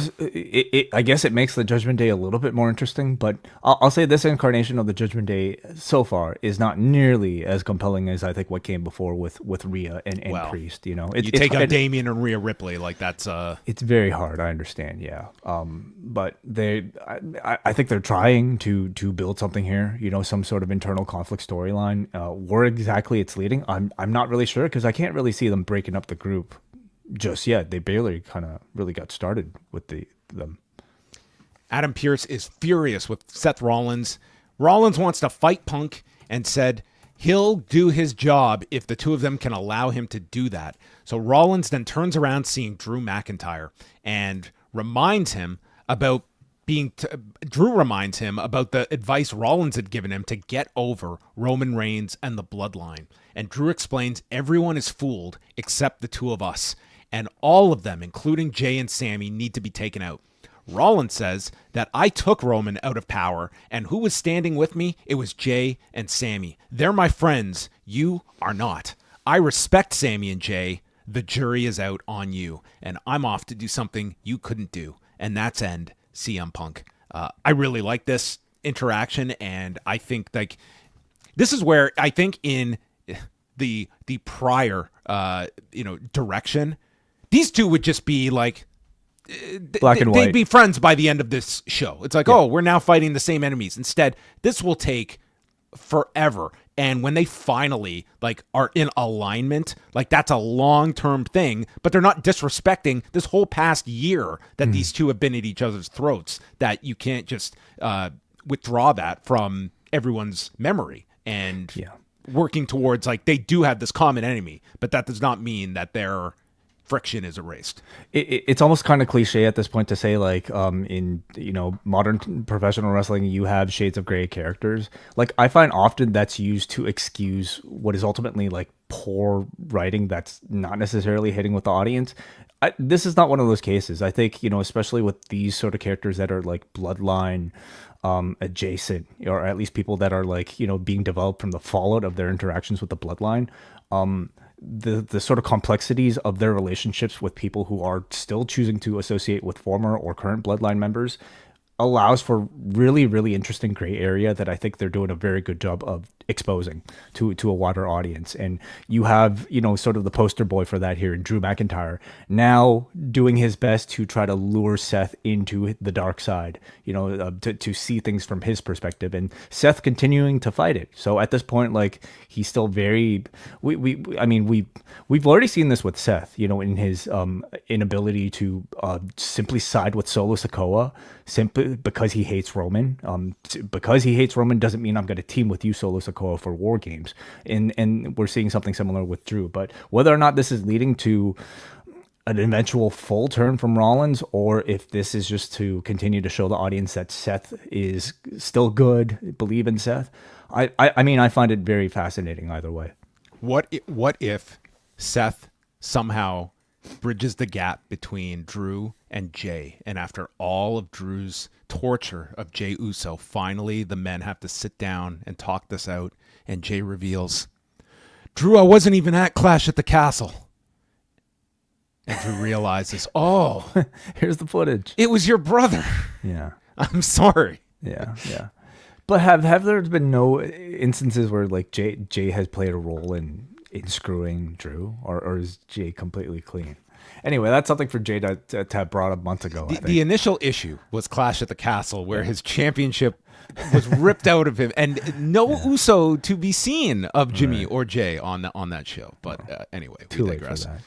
I guess it makes the Judgment Day a little bit more interesting, but I'll say this incarnation of the Judgment Day so far is not nearly as compelling as I think what came before with Rhea and Priest. You know, you take out Damian and Rhea Ripley, like that's it's very hard. I understand, yeah. But I think they're trying to build something here. You know, some sort of internal conflict storyline. Where exactly it's leading, I'm not really sure because I can't really see them breaking up the group just yet. They barely kind of really got started with them. Adam Pearce is furious with Seth Rollins. Rollins wants to fight Punk and said, he'll do his job if the two of them can allow him to do that. So Rollins then turns around seeing Drew McIntyre and reminds him about Drew reminds him about the advice Rollins had given him to get over Roman Reigns and the Bloodline. And Drew explains everyone is fooled except the two of us. And all of them, including Jay and Sammy, need to be taken out. Rollins says that I took Roman out of power, and who was standing with me? It was Jay and Sammy. They're my friends. You are not. I respect Sammy and Jay. The jury is out on you, and I'm off to do something you couldn't do. And that's end CM Punk. I really like this interaction, and I think like this is where I think in the prior direction, these two would just be like black and white. They'd be friends by the end of this show. It's like, oh, we're now fighting the same enemies. Instead, this will take forever. And when they finally like are in alignment, like that's a long-term thing, but they're not disrespecting this whole past year that these two have been at each other's throats, that you can't just withdraw that from everyone's memory. And working towards like they do have this common enemy, but that does not mean that their friction is erased. It's almost kind of cliche at this point to say like in modern professional wrestling you have shades of gray characters. Like I find often that's used to excuse what is ultimately like poor writing that's not necessarily hitting with the audience. This is not one of those cases. I think especially with these sort of characters that are like bloodline adjacent, or at least people that are like being developed from the fallout of their interactions with the bloodline. The sort of complexities of their relationships with people who are still choosing to associate with former or current bloodline members allows for really, really interesting gray area that I think they're doing a very good job of exposing to a wider audience. And you have, sort of the poster boy for that here in Drew McIntyre, now doing his best to try to lure Seth into the dark side, to see things from his perspective, and Seth continuing to fight it. So at this point, like he's still very, we've already seen this with Seth, in his inability to simply side with Solo Sikoa simply because he hates Roman. Because he hates Roman doesn't mean I'm going to team with you, Solo Sikoa, for War Games. And we're seeing something similar with Drew. But whether or not this is leading to an eventual full turn from Rollins, or if this is just to continue to show the audience that Seth is still good, believe in Seth, I find it very fascinating either way. What if Seth somehow bridges the gap between Drew and Jay, and after all of Drew's torture of Jey Uso, finally the men have to sit down and talk this out, and Jay reveals, Drew, I wasn't even at Clash at the Castle. And Drew realizes, oh, here's the footage. It was your brother. Yeah. I'm sorry. Yeah. But have there been no instances where like Jay has played a role in screwing Drew, or is Jay completely clean? Anyway, that's something for Jay to have brought up months ago. The initial issue was Clash at the Castle, where his championship was ripped out of him, and no Uso to be seen of Jimmy or Jay on that show. But anyway, we digress. Late for that.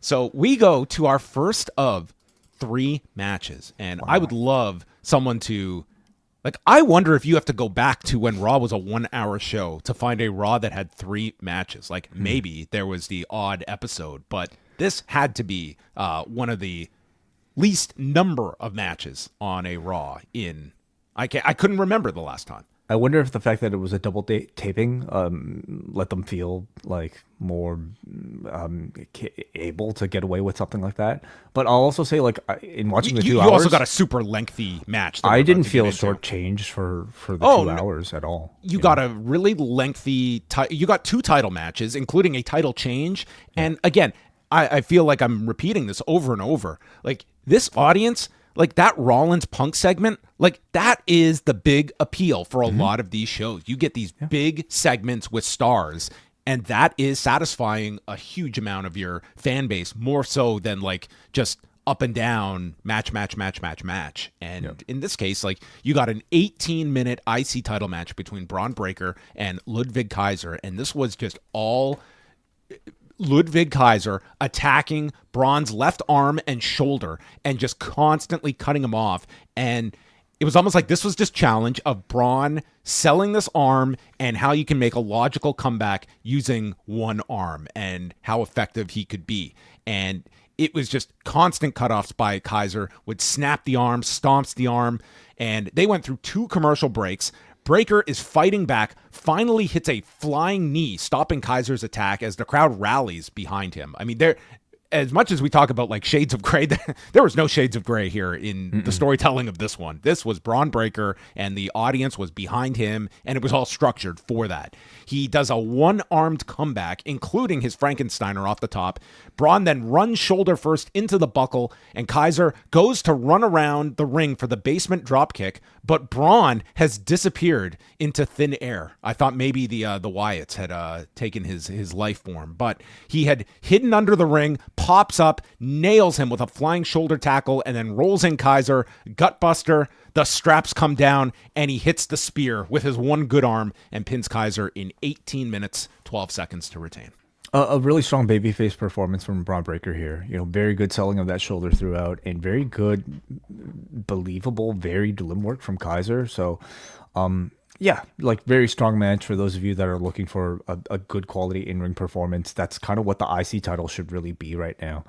So we go to our first of 3 matches, and I would love someone to, like, I wonder if you have to go back to when Raw was a 1-hour show to find a Raw that had 3 matches. Like, maybe there was the odd episode, but this had to be one of the least number of matches on a Raw in, I couldn't remember the last time. I wonder if the fact that it was a double taping let them feel like more able to get away with something like that. But I'll also say, like, in watching the 2 hours, you also got a super lengthy match. I didn't feel shortchanged for the 2 hours at all. You got a really lengthy. You got 2 title matches, including a title change. And again, I feel like I'm repeating this over and over. Like, this audience, like that Rollins Punk segment, like that is the big appeal for a lot of these shows. You get these big segments with stars, and that is satisfying a huge amount of your fan base, more so than like just up and down match. And in this case, like, you got an 18-minute IC title match between Bron Breakker and Ludwig Kaiser, and this was just all Ludwig Kaiser attacking Bron's left arm and shoulder and just constantly cutting him off. And it was almost like this was just challenge of Bron selling this arm and how you can make a logical comeback using one arm and how effective he could be. And it was just constant cutoffs by Kaiser, would snap the arm, stomps the arm, and they went through 2 commercial breaks. Breakker is fighting back, finally hits a flying knee, stopping Kaiser's attack as the crowd rallies behind him. I mean, as much as we talk about like shades of gray, there was no shades of gray here in the storytelling of this one. This was Bron Breakker, and the audience was behind him, and it was all structured for that. He does a one-armed comeback, including his Frankensteiner off the top. Bron then runs shoulder first into the buckle, and Kaiser goes to run around the ring for the basement dropkick, but Bron has disappeared into thin air. I thought maybe the Wyatts had taken his life form, but he had hidden under the ring, pops up, nails him with a flying shoulder tackle, and then rolls in Kaiser, gutbuster. The straps come down, and he hits the spear with his one good arm and pins Kaiser in 18 minutes, 12 seconds to retain. A really strong babyface performance from Bron Breakker here. Very good selling of that shoulder throughout, and very good, believable, varied limb work from Kaiser. So, yeah, like very strong match for those of you that are looking for a good quality in-ring performance. That's kind of what the IC title should really be right now.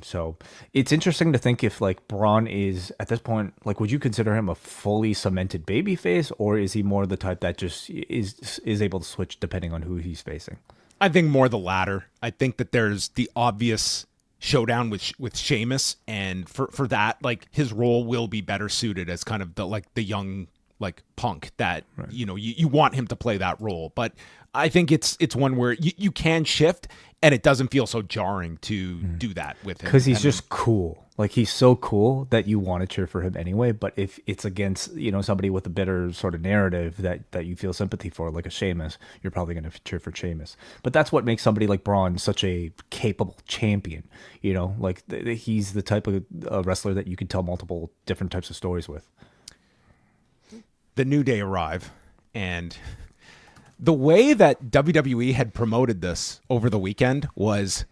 So it's interesting to think if like Bron is at this point, like, would you consider him a fully cemented babyface, or is he more the type that just is able to switch depending on who he's facing? I think more the latter. I think that there's the obvious showdown with Sheamus, and for that, like, his role will be better suited as kind of the young like Punk that, right. You want him to play that role. But I think it's one where you can shift, and it doesn't feel so jarring to do that with him. Because he's just cool. Like, he's so cool that you want to cheer for him anyway. But if it's against, somebody with a better sort of narrative that you feel sympathy for, like a Sheamus, you're probably going to cheer for Sheamus. But that's what makes somebody like Bron such a capable champion. Like he's the type of wrestler that you can tell multiple different types of stories with. The New Day arrive, and the way that WWE had promoted this over the weekend was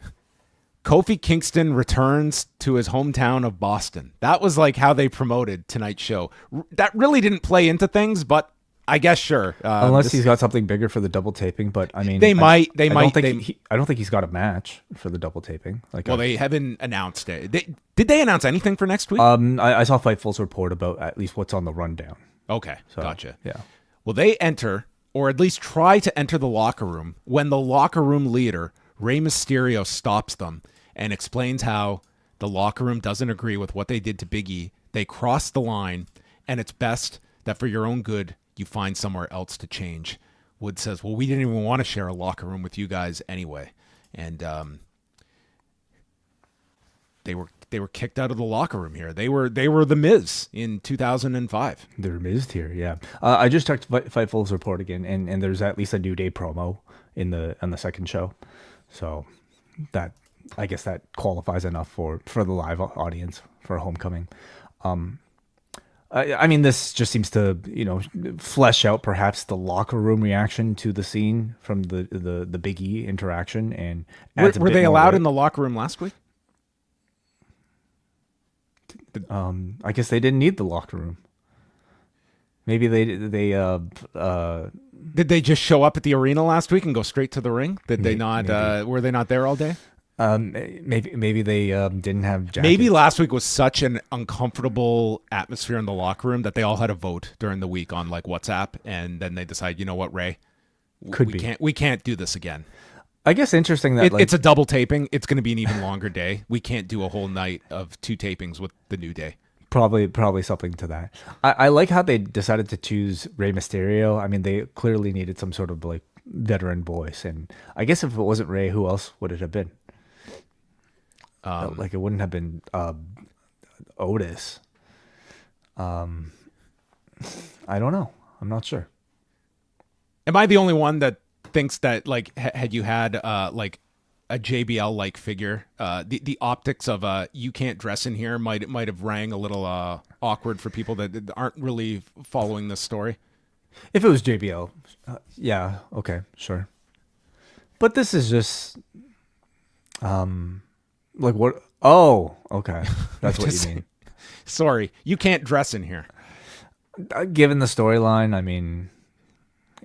Kofi Kingston returns to his hometown of Boston. That was like how they promoted tonight's show. That really didn't play into things, but I guess sure. Unless he's got something bigger for the double taping, but I mean, I don't think he's got a match for the double taping. They haven't announced it. Did they announce anything for next week? I saw Fightful's report about at least what's on the rundown. Okay, so, gotcha. Yeah. Well, they enter, or at least try to enter the locker room, when the locker room leader, Rey Mysterio, stops them and explains how the locker room doesn't agree with what they did to Big E. They crossed the line, and it's best that for your own good, you find somewhere else to change. Wood says, well, we didn't even want to share a locker room with you guys anyway. And they were kicked out of the locker room here. They were the Miz in 2005. They're Miz'd here, yeah. I just checked Fightful's report again, and there's at least a New Day promo on the second show. So that, I guess that qualifies enough for the live audience for homecoming. I mean, this just seems to flesh out perhaps the locker room reaction to the scene from the Big E interaction, and were they allowed in the locker room last week? I guess they didn't need the locker room. Maybe they did they just show up at the arena last week and go straight to the ring? Did they not? Were they not there all day? Maybe they didn't have jackets. Maybe last week was such an uncomfortable atmosphere in the locker room that they all had a vote during the week on like WhatsApp, and then they decide, you know what, Ray, we can't do this again. I guess interesting that it's a double taping. It's going to be an even longer day. We can't do a whole night of 2 tapings with the New Day. Probably something to that. I like how they decided to choose Rey Mysterio. I mean, they clearly needed some sort of like veteran voice, and I guess if it wasn't Rey, who else would it have been? Like it wouldn't have been Otis. I don't know. I'm not sure. Am I the only one that thinks that like had you had like a JBL like figure, the optics of you can't dress in here might have rang a little awkward for people that aren't really following this story? If it was JBL, yeah, okay, sure. But this is just like what? Oh, okay, that's what you mean. Sorry, you can't dress in here. Given the storyline, I mean,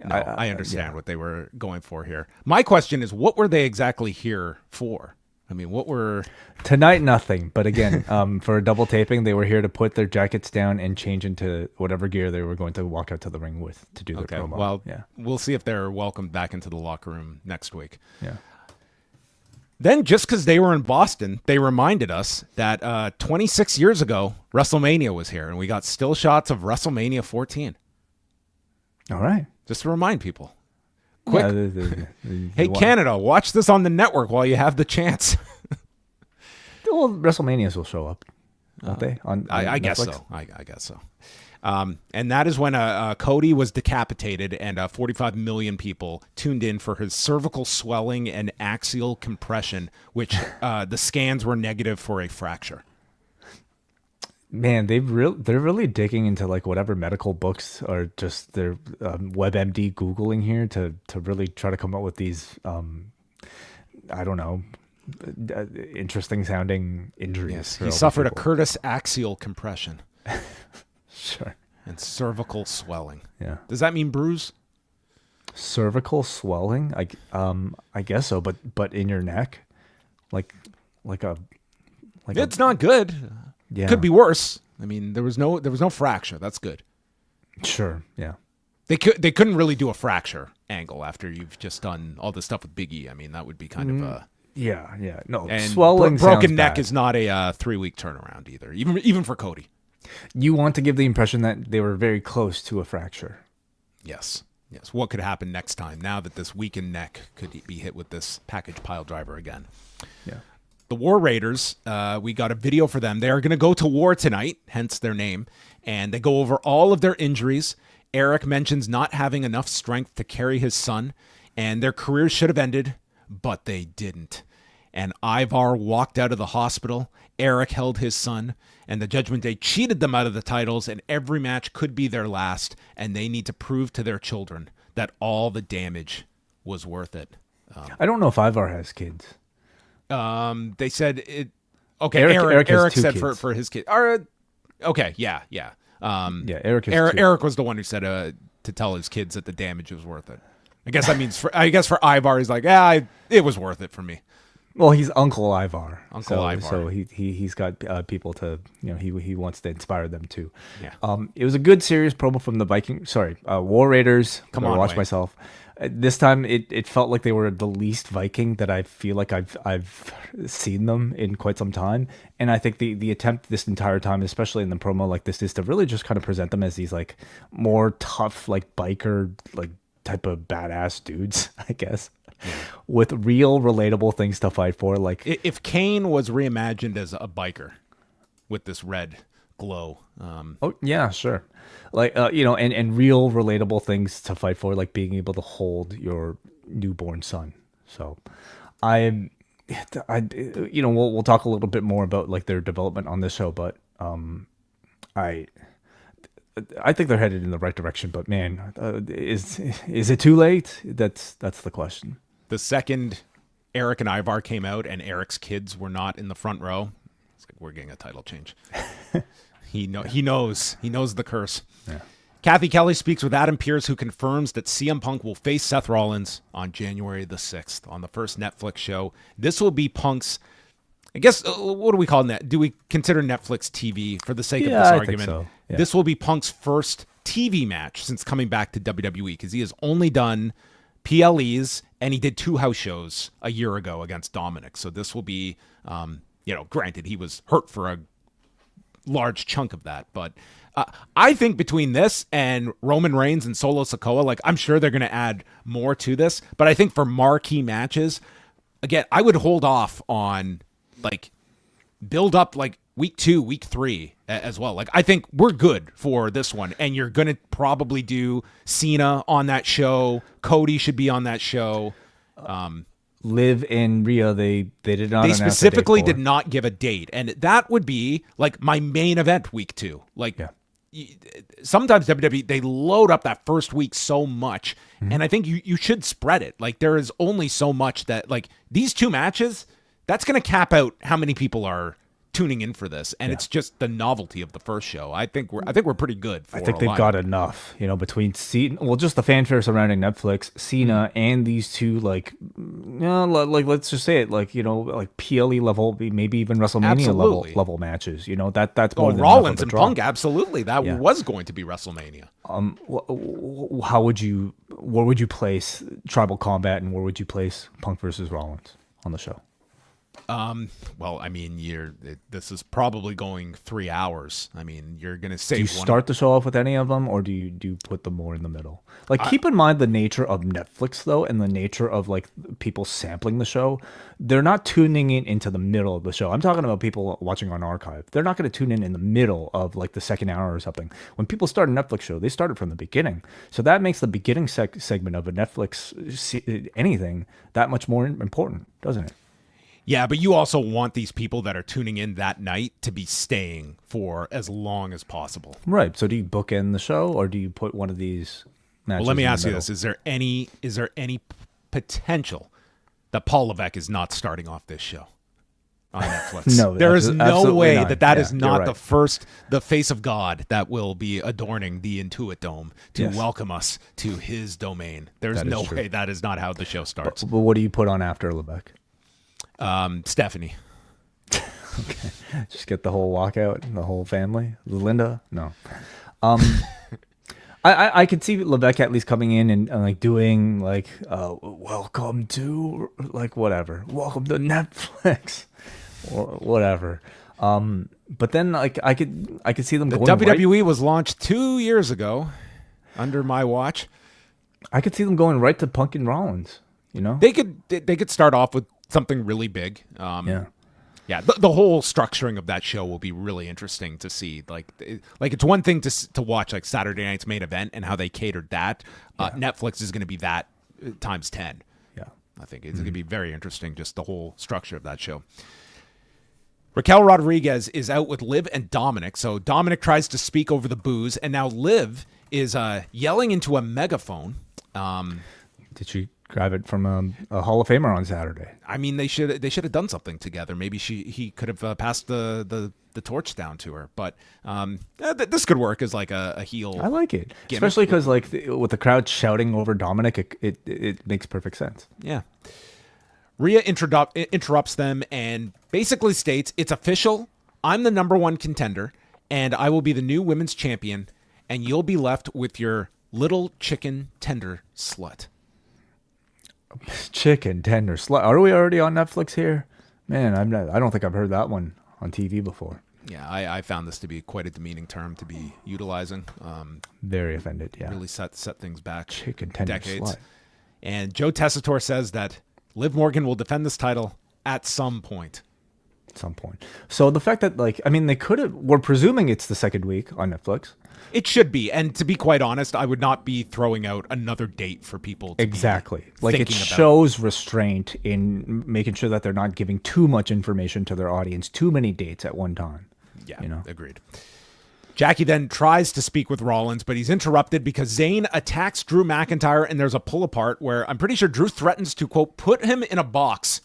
I understand what they were going for here. My question is, what were they exactly here for? I mean, what were... Tonight, nothing. But again, for a double taping, they were here to put their jackets down and change into whatever gear they were going to walk out to the ring with to do their promo. Well, we'll see if they're welcomed back into the locker room next week. Yeah. Then, just because they were in Boston, they reminded us that 26 years ago, WrestleMania was here, and we got still shots of WrestleMania 14. All right. Just to remind people. Quick. Yeah, hey, Canada, watch this on the network while you have the chance. Well, WrestleManias will show up, won't they? I guess so. I guess so. And that is when Cody was decapitated and 45 million people tuned in for his cervical swelling and axial compression, which the scans were negative for a fracture. Man, they're really digging into like whatever medical books or just their WebMD Googling here to really try to come up with these, I don't know, interesting sounding injuries. Yes, he suffered a Curtis axial compression. Sure. And cervical swelling. Yeah. Does that mean bruise? Cervical swelling? I guess so, but in your neck? It's not good. Yeah. Could be worse. I mean, there was no fracture. That's good. Sure. Yeah. They couldn't really do a fracture angle after you've just done all this stuff with Big E. I mean, that would be kind of a... Yeah. No, and swelling broken neck bad. Is not a 3-week turnaround either, even for Cody. You want to give the impression that they were very close to a fracture. Yes. What could happen next time now that this weakened neck could be hit with this package pile driver again? Yeah. The War Raiders, we got a video for them. They are going to go to war tonight, hence their name, and they go over all of their injuries. Eric mentions not having enough strength to carry his son, and their careers should have ended, but they didn't. And Ivar walked out of the hospital. Eric held his son, and the Judgment Day cheated them out of the titles, and every match could be their last, and they need to prove to their children that all the damage was worth it. I don't know if Ivar has kids. They said it. Okay, Eric has two said kids. for his kid. Okay, yeah. Eric was the one who said to tell his kids that the damage was worth it. I guess that means for Ivar, he's like, it was worth it for me. Well, he's Uncle Ivar. Ivar. So he's got people to, he wants to inspire them too. Yeah. It was a good serious promo from the War Raiders. Come on, watch Wai. myself. This time it felt like they were the least Viking that I feel like I've seen them in quite some time. And I think the attempt this entire time, especially in the promo like this, is to really just kind of present them as these like more tough, like biker, like type of badass dudes, I guess. Yeah. With real relatable things to fight for. Like if Kane was reimagined as a biker with this red glow. Oh yeah, sure. Like and real relatable things to fight for, like being able to hold your newborn son. So we'll talk a little bit more about like their development on this show, but I think they're headed in the right direction. But man, is it too late? That's the question. The second Eric and Ivar came out and Eric's kids were not in the front row, it's like, we're getting a title change. He knows the curse. Yeah. Kathy Kelly speaks with Adam Pearce, who confirms that CM Punk will face Seth Rollins on January the 6th on the first Netflix show. This will be Punk's, I guess, what do we call that? Do we consider Netflix TV for the sake of this argument? I think so. Yeah. This will be Punk's first TV match since coming back to WWE, because he has only done PLEs, and he did 2 house shows a year ago against Dominic. So this will be, granted, he was hurt for a large chunk of that, but I think between this and Roman Reigns and Solo Sikoa, like, I'm sure they're going to add more to this, but I think for marquee matches, again, I would hold off on like build up like week 2, week 3 as well. Like, I think we're good for this one, and you're going to probably do Cena on that show. Cody should be on that show. Liv and Rhea, they did not. They specifically did not give a date, and that would be like my main event week 2. Like, sometimes WWE, they load up that first week so much, and I think you should spread it. Like, there is only so much that, like, these 2 matches, that's going to cap out how many people are tuning in for this, and it's just the novelty of the first show. I think we're pretty good. For I think they've got enough, between Cena, just the fanfare surrounding Netflix, Cena, and these two, let's just say it, like PLE level, maybe even WrestleMania level matches. That's more than Rollins enough of and a draw. Punk, absolutely. That was going to be WrestleMania. Where would you place Tribal Combat, and where would you place Punk versus Rollins on the show? Well, I mean, this is probably going 3 hours. I mean, you're going to say. Do you start the show off with any of them, or do you put them more in the middle? Keep in mind the nature of Netflix, though, and the nature of people sampling the show. They're not tuning in into the middle of the show. I'm talking about people watching on archive. They're not going to tune in the middle of the second hour or something. When people start a Netflix show, they started from the beginning. So that makes the beginning segment of a Netflix anything that much more important, doesn't it? Yeah, but you also want these people that are tuning in that night to be staying for as long as possible. Right. So do you bookend the show, or do you put one of these matches? Well, let me ask you this: Is there any potential that Paul Levesque is not starting off this show on Netflix? No, there is no way not. that is not right. the face of God that will be adorning the Intuit Dome to welcome us to his domain. There's no way that is not how the show starts. But what do you put on after Levesque? Stephanie. Okay. Just get the whole walkout, the whole family. Linda? No. I could see Levesque at least coming in and doing welcome to whatever. Welcome to Netflix or whatever. But then I could see them the going WWE was launched 2 years ago under my watch. I could see them going right to Punk and Rollins, They could start off with something really big. Yeah. The whole structuring of that show will be really interesting to see. It's one thing to watch Saturday night's main event and how they catered that. Netflix is going to be that times 10. Yeah, I think it's going to be very interesting, just the whole structure of that show. Raquel Rodriguez is out with Liv and Dominic. So Dominic tries to speak over the boos, and now Liv is yelling into a megaphone. Did she grab it from a Hall of Famer on Saturday? I mean, they should have done something together. Maybe he could have passed the torch down to her. But this could work as a heel. I like it, gimmick. Especially because with the crowd shouting over Dominic, it makes perfect sense. Yeah. Rhea interrupts them and basically states, "It's official. I'm the number one contender, and I will be the new women's champion, and you'll be left with your little chicken tender slut." Chicken tender slut. Are we already on Netflix here? Man, I don't think I've heard that one on TV before. Yeah, I found this to be quite a demeaning term to be utilizing. Very offended. Yeah, really set things back. Chicken tender decades. Slut. And Joe Tessitore says that Liv Morgan will defend this title at some point. So the fact that they could have. We're presuming it's the second week on Netflix. It should be, and to be quite honest, I would not be throwing out another date for people to exactly. Be it shows restraint in making sure that they're not giving too much information to their audience, too many dates at one time. Yeah, agreed. Jackie then tries to speak with Rollins, but he's interrupted because Zayn attacks Drew McIntyre, and there's a pull apart where I'm pretty sure Drew threatens to, quote, put him in a box.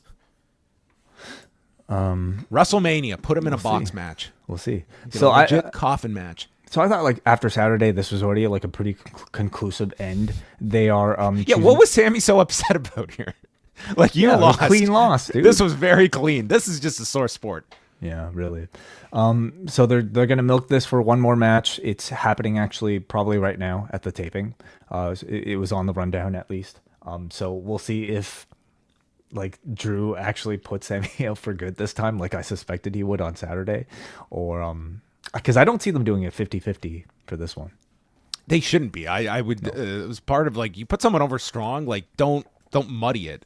WrestleMania, put him in a box match. We'll see. So a legit coffin match. So I thought after Saturday, this was already a pretty conclusive end. They are what was Sammy so upset about here? Lost. Clean loss, dude. This was very clean. This is just a sore sport. Yeah, really. So they're gonna milk this for one more match. It's happening actually probably right now at the taping. It was on the rundown at least. So we'll see if Drew actually puts Sammy out for good this time, like I suspected he would on Saturday, or because I don't see them doing it 50-50 for this one. They shouldn't be. I would. No. It was part of you put someone over strong. Don't muddy it.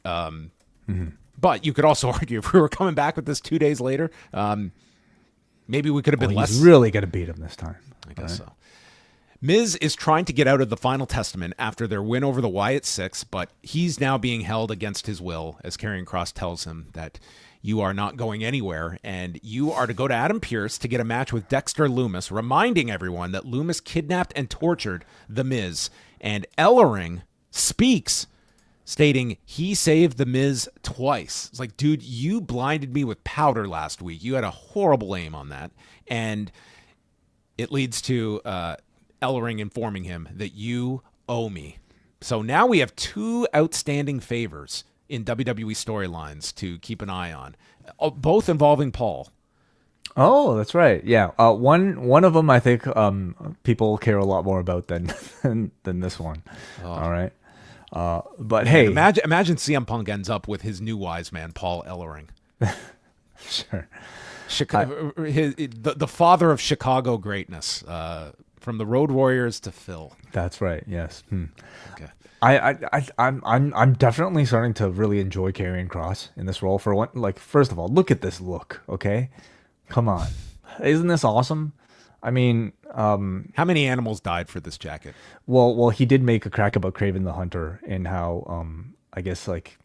But you could also argue if we were coming back with this 2 days later, maybe we could have been less. He's really going to beat him this time. I guess so. Miz is trying to get out of the Final Testament after their win over the Wyatt Six, but he's now being held against his will as Karrion Kross tells him that you are not going anywhere, and you are to go to Adam Pearce to get a match with Dexter Lumis, reminding everyone that Lumis kidnapped and tortured The Miz. And Ellering speaks stating he saved The Miz twice. It's like, dude, you blinded me with powder last week. You had a horrible aim on that. And it leads to Ellering informing him that you owe me. So now we have two outstanding favors in WWE storylines to keep an eye on, both involving Paul. Oh, that's right. Yeah. One of them I think people care a lot more about than this one. Oh. All right. But hey, imagine CM Punk ends up with his new wise man, Paul Ellering. Sure. The father of Chicago greatness, from the Road Warriors to Phil. That's right. Yes. Okay. I'm definitely starting to really enjoy Karrion Kross in this role. For one, like, first of all, look at this look. Okay, come on, isn't this awesome? I mean, how many animals died for this jacket? Well, he did make a crack about Kraven the Hunter and how I guess like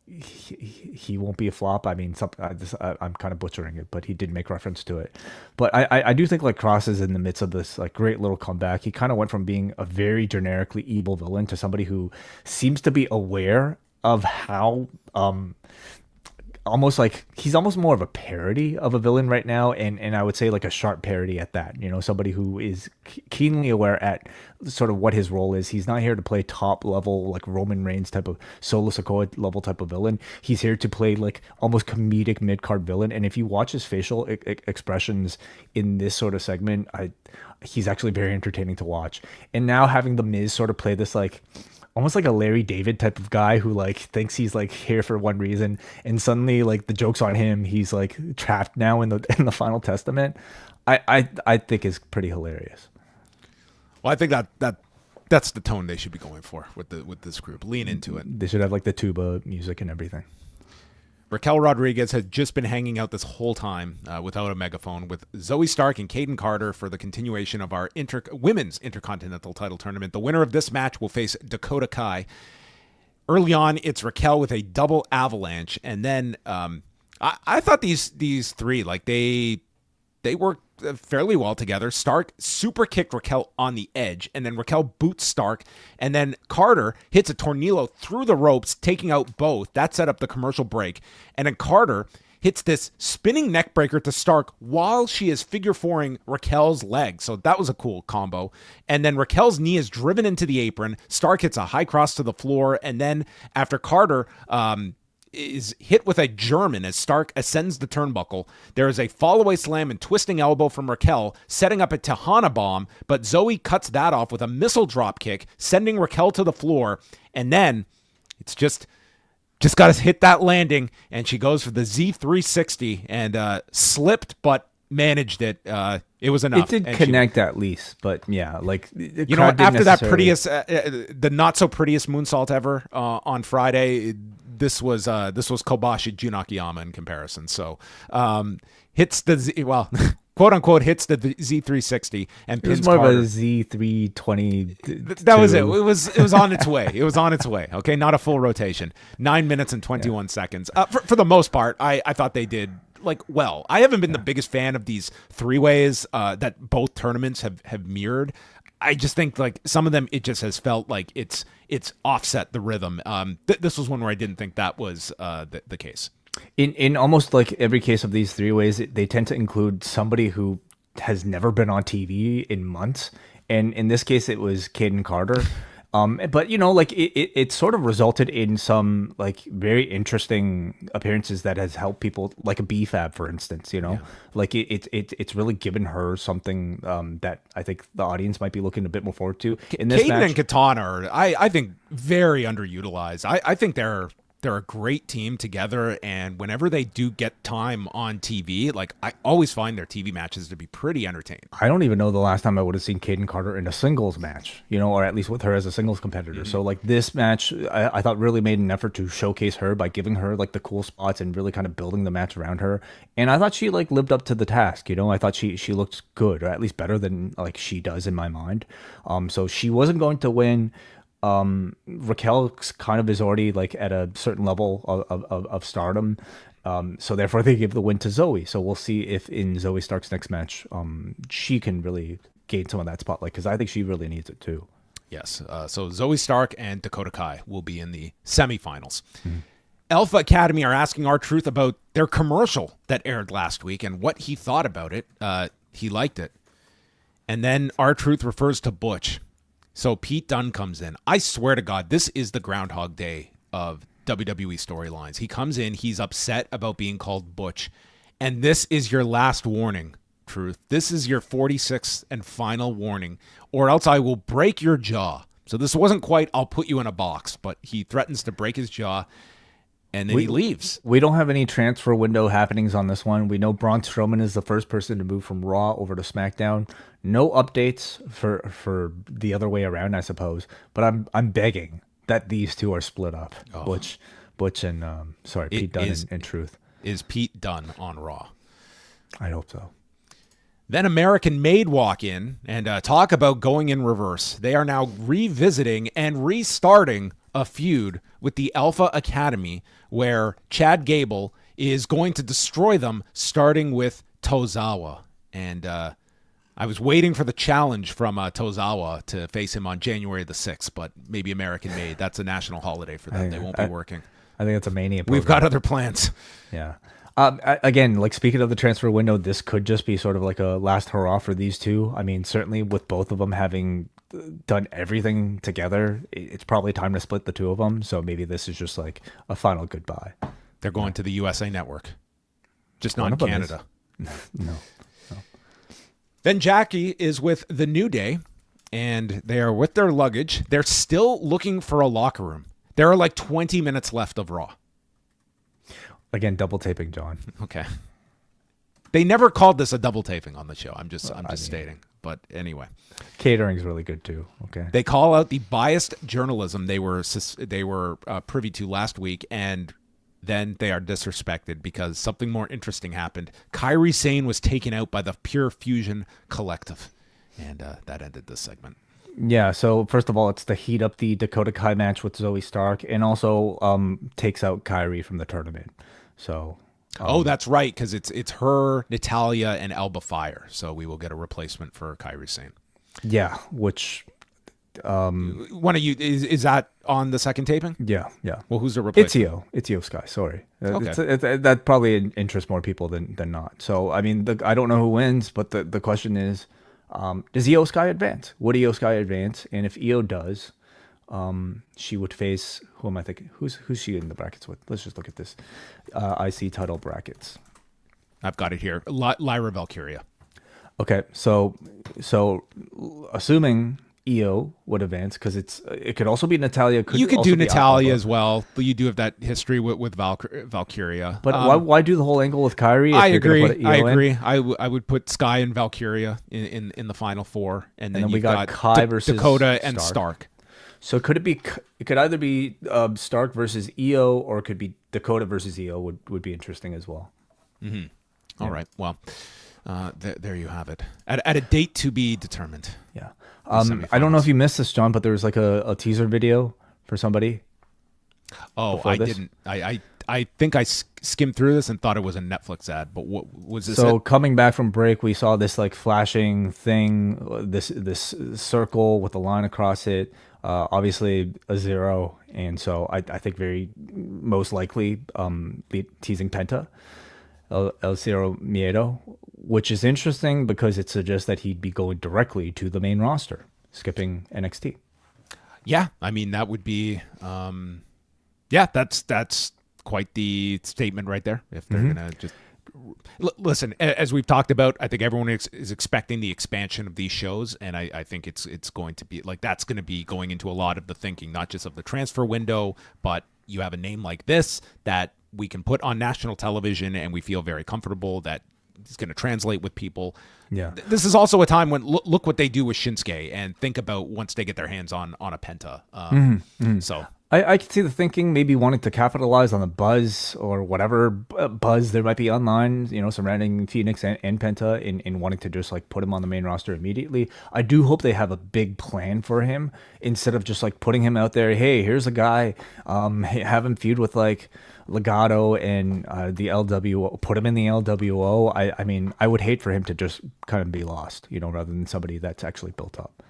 he won't be a flop. I mean, I'm kind of butchering it, but he did make reference to it. But I do think like Kross is in the midst of this like great little comeback. He kind of went from being a very generically evil villain to somebody who seems to be aware of how almost like he's almost more of a parody of a villain right now, and I would say like a sharp parody at that. You know, somebody who is keenly aware at sort of what his role is. He's not here to play top level like Roman Reigns type of Solo Sikoa level type of villain. He's here to play like almost comedic mid card villain. And if you watch his facial expressions in this sort of segment, he's actually very entertaining to watch. And now having the Miz sort of play this like almost like a Larry David type of guy who like thinks he's like here for one reason, and suddenly like the joke's on him. He's like trapped now in the Final Testament. I think is pretty hilarious. Well, I think that's the tone they should be going for with this group. Lean into it. They should have like the tuba music and everything. Raquel Rodriguez has just been hanging out this whole time without a megaphone with Zoey Stark and Kayden Carter for the continuation of our women's Intercontinental title tournament. The winner of this match will face Dakota Kai. Early on, it's Raquel with a double avalanche, and then I thought these three, like they worked fairly well together. Stark super kicked Raquel on the edge, and then Raquel boots Stark, and then Carter hits a tornillo through the ropes, taking out both. That set up the commercial break, and then Carter hits this spinning neck breaker to Stark while she is figure fouring Raquel's leg. So that was a cool combo. And then Raquel's knee is driven into the apron. Stark hits a high cross to the floor, and then after Carter is hit with a German as Stark ascends the turnbuckle, there is a fallaway slam and twisting elbow from Raquel, setting up a Tejana bomb, but Zoey cuts that off with a missile drop kick, sending Raquel to the floor, and then it's just got to hit that landing, and she goes for the Z360 and slipped, but managed it. It was enough. It did connect at least, but yeah, like after that prettiest, the not so prettiest moonsault ever on Friday. This was Kobashi Junakiyama in comparison. So hits the quote unquote hits the Z360 and pins Carter. It was more Carter. of a Z320. That was it. It was on its way. It was on its way. Okay, not a full rotation. 9 minutes and 21 seconds. For the most part, I thought they did like well. I haven't been the biggest fan of these three ways that both tournaments have mirrored. I just think like some of them, it just has felt like it's offset the rhythm. This was one where I didn't think that was the case. In almost like every case of these three ways, they tend to include somebody who has never been on TV in months, and in this case, it was Kayden Carter. But you know, like it sort of resulted in some like very interesting appearances that has helped people, like a BFAB, for instance. You know, like it's really given her something that I think the audience might be looking a bit more forward to in this match. Kayden and Katana are, I think, very underutilized. I think they're a great team together, and whenever they do get time on TV, like I always find their TV matches to be pretty entertaining. I don't even know the last time I would have seen Kayden Carter in a singles match, you know, or at least with her as a singles competitor. Mm-hmm. So like this match, I thought really made an effort to showcase her by giving her like the cool spots and really kind of building the match around her. And I thought she like lived up to the task, you know. I thought she looked good, or at least better than like she does in my mind. So she wasn't going to win. Raquel kind of is already like at a certain level of stardom, so therefore they give the win to Zoey. So we'll see if in Zoey Stark's next match she can really gain some of that spotlight, because I think she really needs it too. Yes. So Zoey Stark and Dakota Kai will be in the semifinals. Alpha Academy are asking R-Truth about their commercial that aired last week and what he thought about it. He liked it. And then R-Truth refers to Butch. So Pete Dunne comes in. I swear to God, this is the Groundhog Day of WWE storylines. He comes in, he's upset about being called Butch. And this is your last warning, Truth. This is your 46th and final warning, or else I will break your jaw. So this wasn't quite, I'll put you in a box, but he threatens to break his jaw, and then he leaves. We don't have any transfer window happenings on this one. We know Braun Strowman is the first person to move from Raw over to SmackDown. No updates for the other way around, I suppose. But I'm begging that these two are split up. Oh. Butch and Pete Dunne and Truth. Is Pete Dunne on Raw? I hope so. Then American Made walk in and talk about going in reverse. They are now revisiting and restarting a feud with the Alpha Academy, where Chad Gable is going to destroy them, starting with Tozawa. And I was waiting for the challenge from Tozawa to face him on January the 6th, but maybe American Made. That's a national holiday for them. They won't be working. I think it's a Mania program. We've got other plans. Yeah. Again, like speaking of the transfer window, this could just be sort of like a last hurrah for these two. I mean, certainly with both of them having done everything together, it's probably time to split the two of them. So maybe this is just like a final goodbye. They're going to the USA Network, just not in Canada. No. Then Jackie is with the New Day, and they are with their luggage. They're still looking for a locker room. There are like 20 minutes left of Raw. Again, double taping, John. Okay. They never called this a double taping on the show. I'm just stating. But anyway, catering's really good too. Okay. They call out the biased journalism they were privy to last week, and then they are disrespected because something more interesting happened. Kairi Sane was taken out by the Pure Fusion Collective, and that ended this segment. Yeah, so first of all, it's to heat up the Dakota Kai match with Zoey Stark, and also takes out Kairi from the tournament. So, that's right, because it's her, Natalya, and Alba Fire. So we will get a replacement for Kairi Sane. Yeah, which one of you is that on the second taping? Yeah. Well, who's the replacement? It's Io Sky. Sorry, okay. That probably interests more people than not. So I mean, I don't know who wins, but the question is, does Io Sky advance? Would Io Sky advance? And if Io does, she would face, who am I thinking? Who's she in the brackets with? Let's just look at this. IC title brackets. I've got it here. Lyra Valkyria. Okay, so assuming Io would advance, because it could also be Natalya. You could do Natalya as well. But you do have that history with Valkyria. But why do the whole angle with Kairi? I agree. I would put Sky and Valkyria in the final four, and then we got Kai versus Dakota and Stark. So could it be? It could either be Stark versus Io, or it could be Dakota versus Io. Would be interesting as well. Mm-hmm. All right. Well, there you have it. At a date to be determined. Yeah. I don't know if you missed this, John, but there was like a teaser video for somebody. Oh, I didn't. I think I skimmed through this and thought it was a Netflix ad, but what was this? So coming back from break, we saw this like flashing thing, this circle with a line across it. Obviously a 0, and so I think very most likely be teasing Penta, El Cero Miedo, which is interesting because it suggests that he'd be going directly to the main roster, skipping NXT. Yeah, I mean that would be, that's quite the statement right there. If they're gonna just listen, as we've talked about, I think everyone is expecting the expansion of these shows, and I think it's going to be like that's going to be going into a lot of the thinking, not just of the transfer window, but you have a name like this that we can put on national television, and we feel very comfortable that it's going to translate with people. Yeah, this is also a time when look what they do with Shinsuke, and think about once they get their hands on a Penta. So. I can see the thinking, maybe wanting to capitalize on the buzz or whatever buzz there might be online, surrounding Phoenix and Penta, in wanting to just like put him on the main roster immediately. I do hope they have a big plan for him instead of just like putting him out there. Hey, here's a guy, have him feud with like Legado and the LWO, put him in the LWO. I mean, I would hate for him to just kind of be lost, rather than somebody that's actually built up.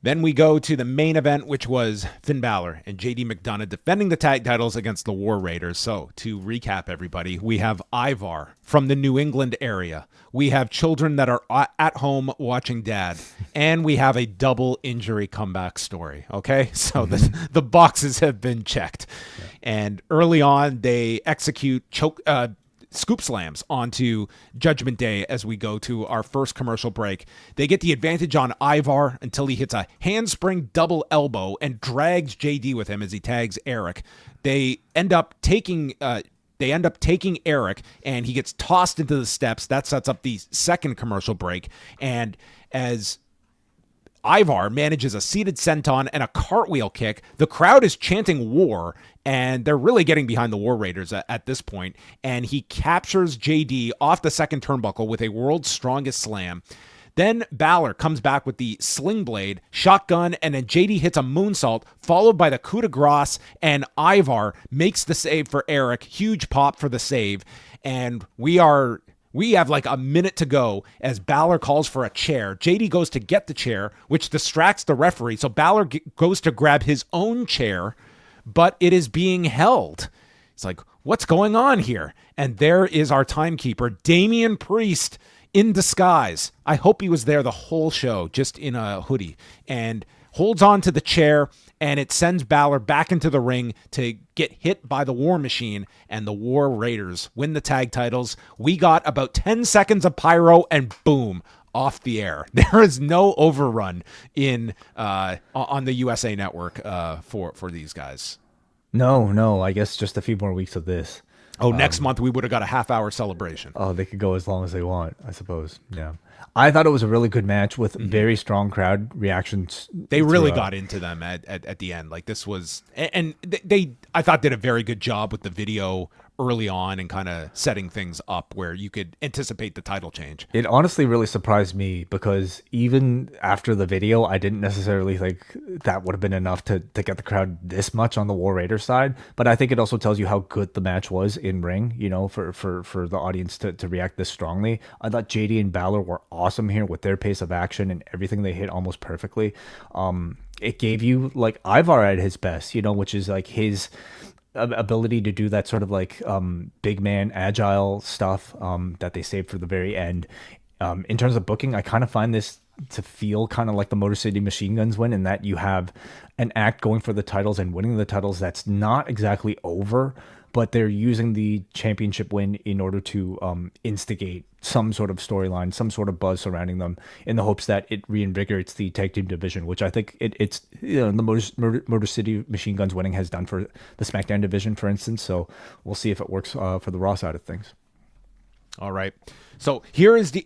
Then we go to the main event, which was Finn Balor and JD McDonagh defending the tag titles against the War Raiders. So to recap, everybody, we have Ivar from the New England area. We have children that are at home watching dad. And we have a double injury comeback story. Okay, so the boxes have been checked. Yeah. And early on, they execute scoop slams onto Judgment Day as we go to our first commercial break. They get the advantage on Ivar until he hits a handspring double elbow and drags JD with him as he tags Eric. They end up taking Eric, and he gets tossed into the steps. That sets up the second commercial break. And as Ivar manages a seated senton and a cartwheel kick, the crowd is chanting war, and they're really getting behind the War Raiders at this point. And he captures JD off the second turnbuckle with a world's strongest slam. Then Balor comes back with the sling blade, shotgun, and then JD hits a moonsault, followed by the coup de grace, and Ivar makes the save for Eric. Huge pop for the save. And we have like a minute to go as Balor calls for a chair. JD goes to get the chair, which distracts the referee. So Balor goes to grab his own chair, but it is being held. It's like, what's going on here? And there is our timekeeper, Damian Priest, in disguise. I hope he was there the whole show, just in a hoodie, and holds on to the chair, and it sends Balor back into the ring to get hit by the War Machine, and the War Raiders win the tag titles. We got about 10 seconds of pyro, and boom, off the air. There is no overrun on the USA Network for these guys. No, I guess just a few more weeks of this. Oh, next month we would have got a half-hour celebration. Oh, they could go as long as they want, I suppose. Yeah. I thought it was a really good match with very strong crowd reactions. They really got into them at the end. Like, this was, and they I thought did a very good job with the video early on and kind of setting things up where you could anticipate the title change. It honestly really surprised me because even after the video, I didn't necessarily think that would have been enough to get the crowd this much on the War Raider side. But I think it also tells you how good the match was in ring, you know, for the audience to react this strongly. I thought JD and Balor were awesome here with their pace of action and everything they hit almost perfectly. It gave you like Ivar at his best, you know, which is like his ability to do that sort of like big man agile stuff that they saved for the very end. In terms of booking, I kind of find this to feel kind of like the Motor City Machine Guns win, in that you have an act going for the titles and winning the titles that's not exactly over, but they're using the championship win in order to instigate some sort of storyline, some sort of buzz surrounding them, in the hopes that it reinvigorates the tag team division, which I think it's the Motor City Machine Guns winning has done for the SmackDown division, for instance. So we'll see if it works for the Raw side of things. All right. So here's the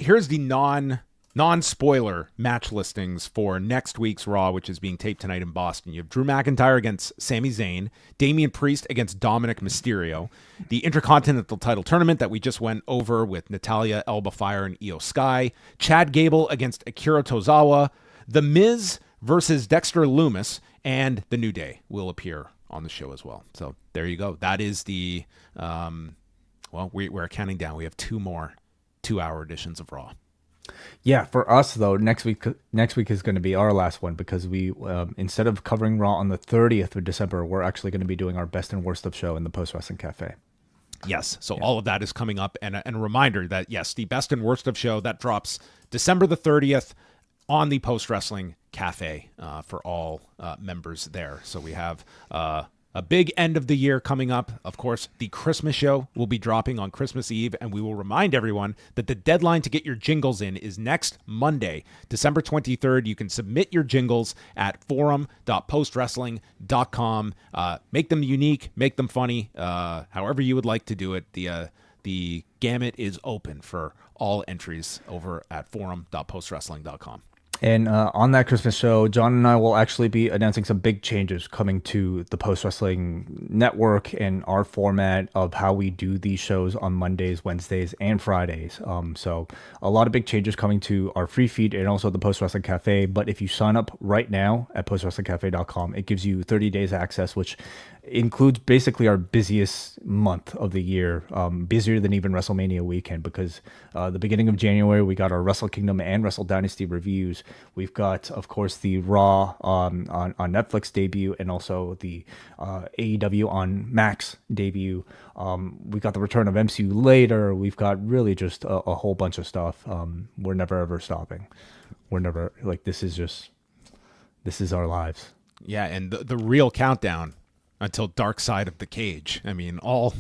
non-spoiler match listings for next week's Raw, which is being taped tonight in Boston. You have Drew McIntyre against Sami Zayn, Damian Priest against Dominic Mysterio, the Intercontinental title tournament that we just went over with Natalya, Elba Fire, and Io Sky, Chad Gable against Akira Tozawa, The Miz versus Dexter Lumis, and The New Day will appear on the show as well. So there you go. That is the, we're counting down. We have 2 more 2-hour editions of Raw. Yeah, for us though, next week is going to be our last one, because we instead of covering Raw on the 30th of December, we're actually going to be doing our best and worst of show in the Post Wrestling Cafe. Yes, so all of that is coming up, and a reminder that yes, the best and worst of show that drops December the 30th on the Post Wrestling Cafe for all members there. So we have a big end of the year coming up. Of course, the Christmas show will be dropping on Christmas Eve, and we will remind everyone that the deadline to get your jingles in is next Monday, December 23rd. You can submit your jingles at forum.postwrestling.com. Make them unique, make them funny, however you would like to do it. The gamut is open for all entries over at forum.postwrestling.com. And on that Christmas show, John and I will actually be announcing some big changes coming to the Post Wrestling Network and our format of how we do these shows on Mondays, Wednesdays, and Fridays. So a lot of big changes coming to our free feed and also the Post Wrestling Cafe. But if you sign up right now at postwrestlingcafe.com, it gives you 30 days access, which includes basically our busiest month of the year, busier than even WrestleMania weekend, because the beginning of January, we got our Wrestle Kingdom and Wrestle Dynasty reviews. We've got, of course, the Raw on Netflix debut, and also the AEW on Max debut. We've got the return of MCU later. We've got really just a whole bunch of stuff. We're never ever stopping. We're never this is our lives. Yeah, and the real countdown until Dark Side of the Cage. I mean, all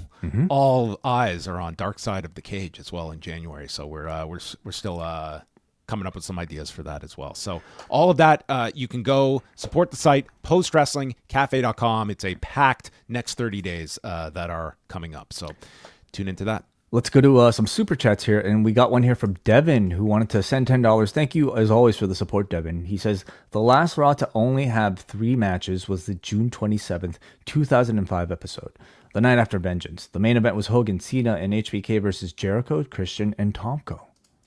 eyes are on Dark Side of the Cage as well in January. So we're still coming up with some ideas for that as well. So all of that, you can go support the site, postwrestlingcafe.com. It's a packed next 30 days that are coming up. So tune into that. Let's go to some super chats here, and we got one here from Devin, who wanted to send $10. Thank you, as always, for the support, Devin. He says, the last Raw to only have 3 matches was the June 27th, 2005 episode, the night after Vengeance. The main event was Hogan, Cena, and HBK versus Jericho, Christian, and Tomko.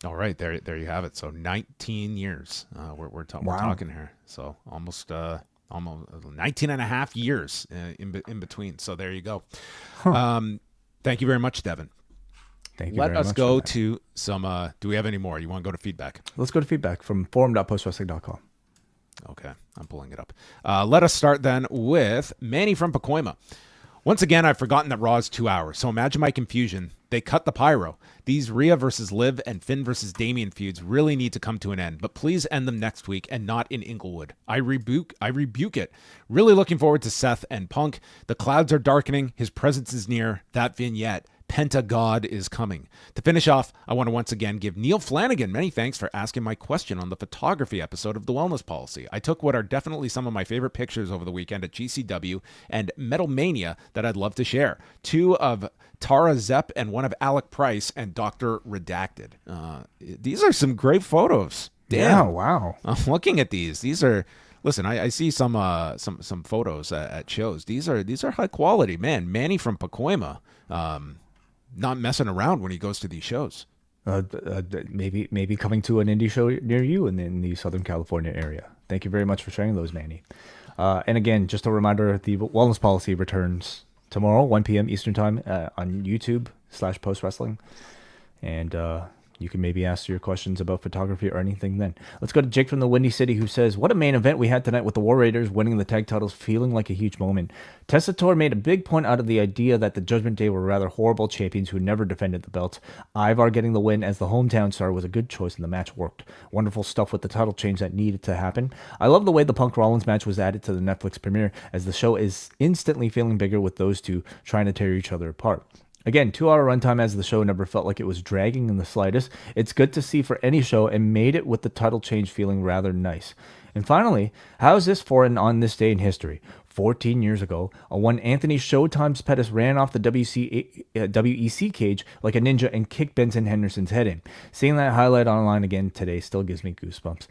All right, there you have it. So 19 years we're talking here. So almost 19 and a half years in between. So there you go. Thank you very much, Devin. Thank you. Let us go to some. Do we have any more? You want to go to feedback? Let's go to feedback from forum.postwrestling.com. Okay, I'm pulling it up. Let us start then with Manny from Pacoima. Once again, I've forgotten that Raw is 2 hours, so imagine my confusion. They cut the pyro. These Rhea versus Liv and Finn versus Damian feuds really need to come to an end, but please end them next week and not in Inglewood. I rebuke it. Really looking forward to Seth and Punk. The clouds are darkening. His presence is near. That vignette. Penta God is coming. To finish off, I want to once again give Neil Flanagan many thanks for asking my question on the photography episode of The Wellness Policy. I took what are definitely some of my favorite pictures over the weekend at GCW and Metal Mania that I'd love to share. 2 of Tara Zepp and 1 of Alec Price and Dr. Redacted. These are some great photos. Damn. Yeah, wow. I'm looking at these. These are... Listen, I see some photos at shows. These are high quality, man. Manny from Pacoima, not messing around when he goes to these shows. Maybe coming to an indie show near you in the Southern California area. Thank you very much for sharing those, Manny. And again, just a reminder: the Wellness Policy returns tomorrow, 1 p.m. Eastern Time, on YouTube/Post Wrestling, and you can maybe ask your questions about photography or anything then. Let's go to Jake from the Windy City, who says, what a main event we had tonight with the War Raiders winning the tag titles, feeling like a huge moment. Tessator made a big point out of the idea that the Judgment Day were rather horrible champions who never defended the belts. Ivar getting the win as the hometown star was a good choice, and the match worked. Wonderful stuff with the title change that needed to happen. I love the way the Punk Rollins match was added to the Netflix premiere, as the show is instantly feeling bigger with those two trying to tear each other apart. Again, 2-hour runtime, as the show never felt like it was dragging in the slightest. It's good to see for any show, and made it with the title change feeling rather nice. And finally, how's this for an on this day in history? 14 years ago, when Anthony Showtime's Pettis ran off the WEC cage like a ninja and kicked Benson Henderson's head in. Seeing that highlight online again today still gives me goosebumps.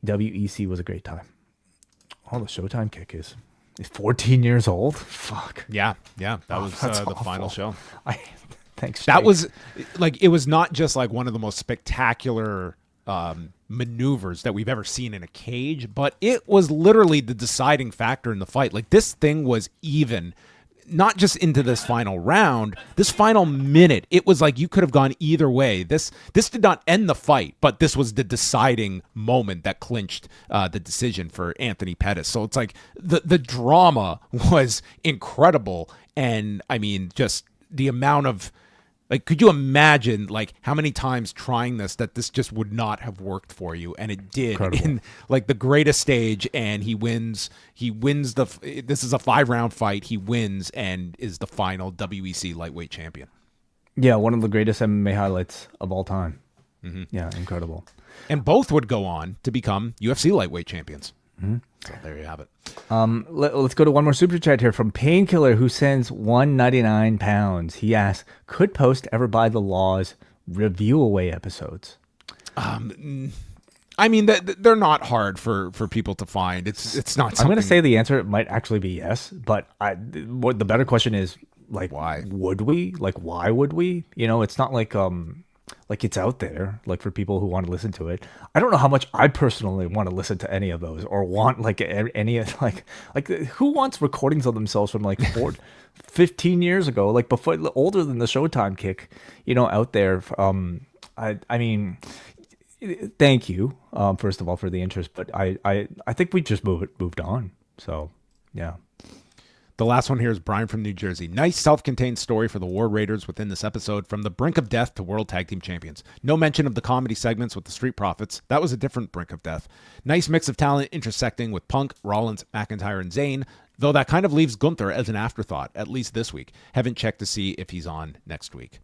WEC was a great time. Oh, the Showtime kick is 14 years old. Fuck. Yeah. That was the awful. Final show. Thanks. That Jake. was like, it was not just like one of the most spectacular maneuvers that we've ever seen in a cage, but it was literally the deciding factor in the fight. Like, this thing was even, not just into this final round, this final minute. It was like you could have gone either way. This did not end the fight, but this was the deciding moment that clinched the decision for Anthony Pettis. So it's like the drama was incredible. And I mean, just the amount of, like, could you imagine like how many times trying this just would not have worked for you? And it did. Incredible. In like the greatest stage, and he wins this is a 5-round fight. He wins and is the final WEC lightweight champion. Yeah, one of the greatest MMA highlights of all time. Mm-hmm. Yeah, incredible. And both would go on to become UFC lightweight champions. Mm-hmm. So there you have it. Let's go to one more super chat here from Painkiller, who sends £1.99. He asks, could Post ever buy the Law's review away episodes? I mean, they're not hard for people to find. It's not something... I'm going to say the answer might actually be yes, but what the better question is, like, why would we? Like, why would we? You know, it's not like it's out there, like, for people who want to listen to it. I don't know how much I personally want to listen to any of those, or want like any like who wants recordings of themselves from like 15 years ago, like before, older than the Showtime kick, you know, out there. I mean, thank you, first of all, for the interest, but I think we just moved on. So, yeah. The last one here is Brian from New Jersey. Nice self-contained story for the War Raiders within this episode, from the brink of death to World Tag Team Champions. No mention of the comedy segments with the Street Profits. That was a different brink of death. Nice mix of talent intersecting with Punk, Rollins, McIntyre, and Zayn, though that kind of leaves Gunther as an afterthought, at least this week. Haven't checked to see if he's on next week.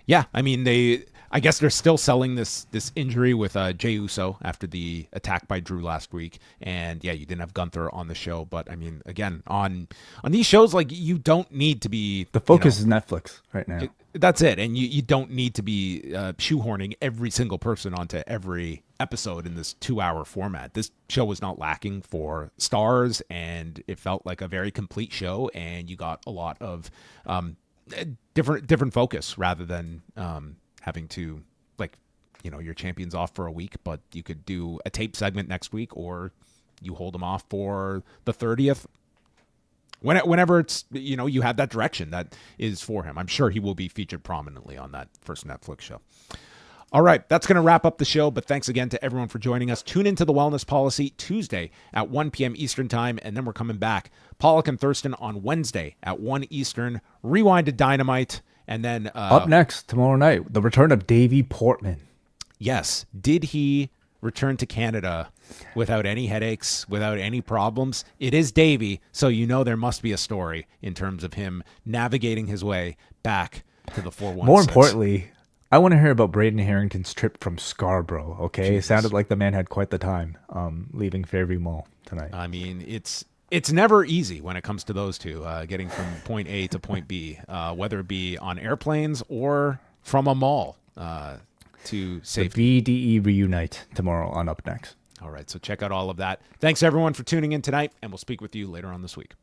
Yeah, I mean, I guess they're still selling this injury with Jey Uso after the attack by Drew last week. And yeah, you didn't have Gunther on the show. But I mean, again, on these shows, like, you don't need to be... The focus is Netflix right now. That's it. And you don't need to be shoehorning every single person onto every episode in this 2-hour format. This show was not lacking for stars, and it felt like a very complete show. And you got a lot of different focus, rather than having to, like, your champion's off for a week, but you could do a tape segment next week, or you hold them off for the 30th. Whenever it's, you have that direction that is for him. I'm sure he will be featured prominently on that first Netflix show. All right, that's going to wrap up the show, but thanks again to everyone for joining us. Tune into The Wellness Policy Tuesday at 1 p.m. Eastern Time, and then we're coming back. Pollock and Thurston on Wednesday at 1 Eastern. Rewind to Dynamite, and then... up next, tomorrow night, the return of Davey Portman. Yes. Did he return to Canada without any headaches, without any problems? It is Davey, so there must be a story in terms of him navigating his way back to the 416. More importantly... I want to hear about Braden Harrington's trip from Scarborough, okay? Jesus. It sounded like the man had quite the time leaving Fairview Mall tonight. I mean, it's never easy when it comes to those two, getting from point A to point B, whether it be on airplanes or from a mall to safety. The VDE reunite tomorrow on Up Next. All right, so check out all of that. Thanks, everyone, for tuning in tonight, and we'll speak with you later on this week.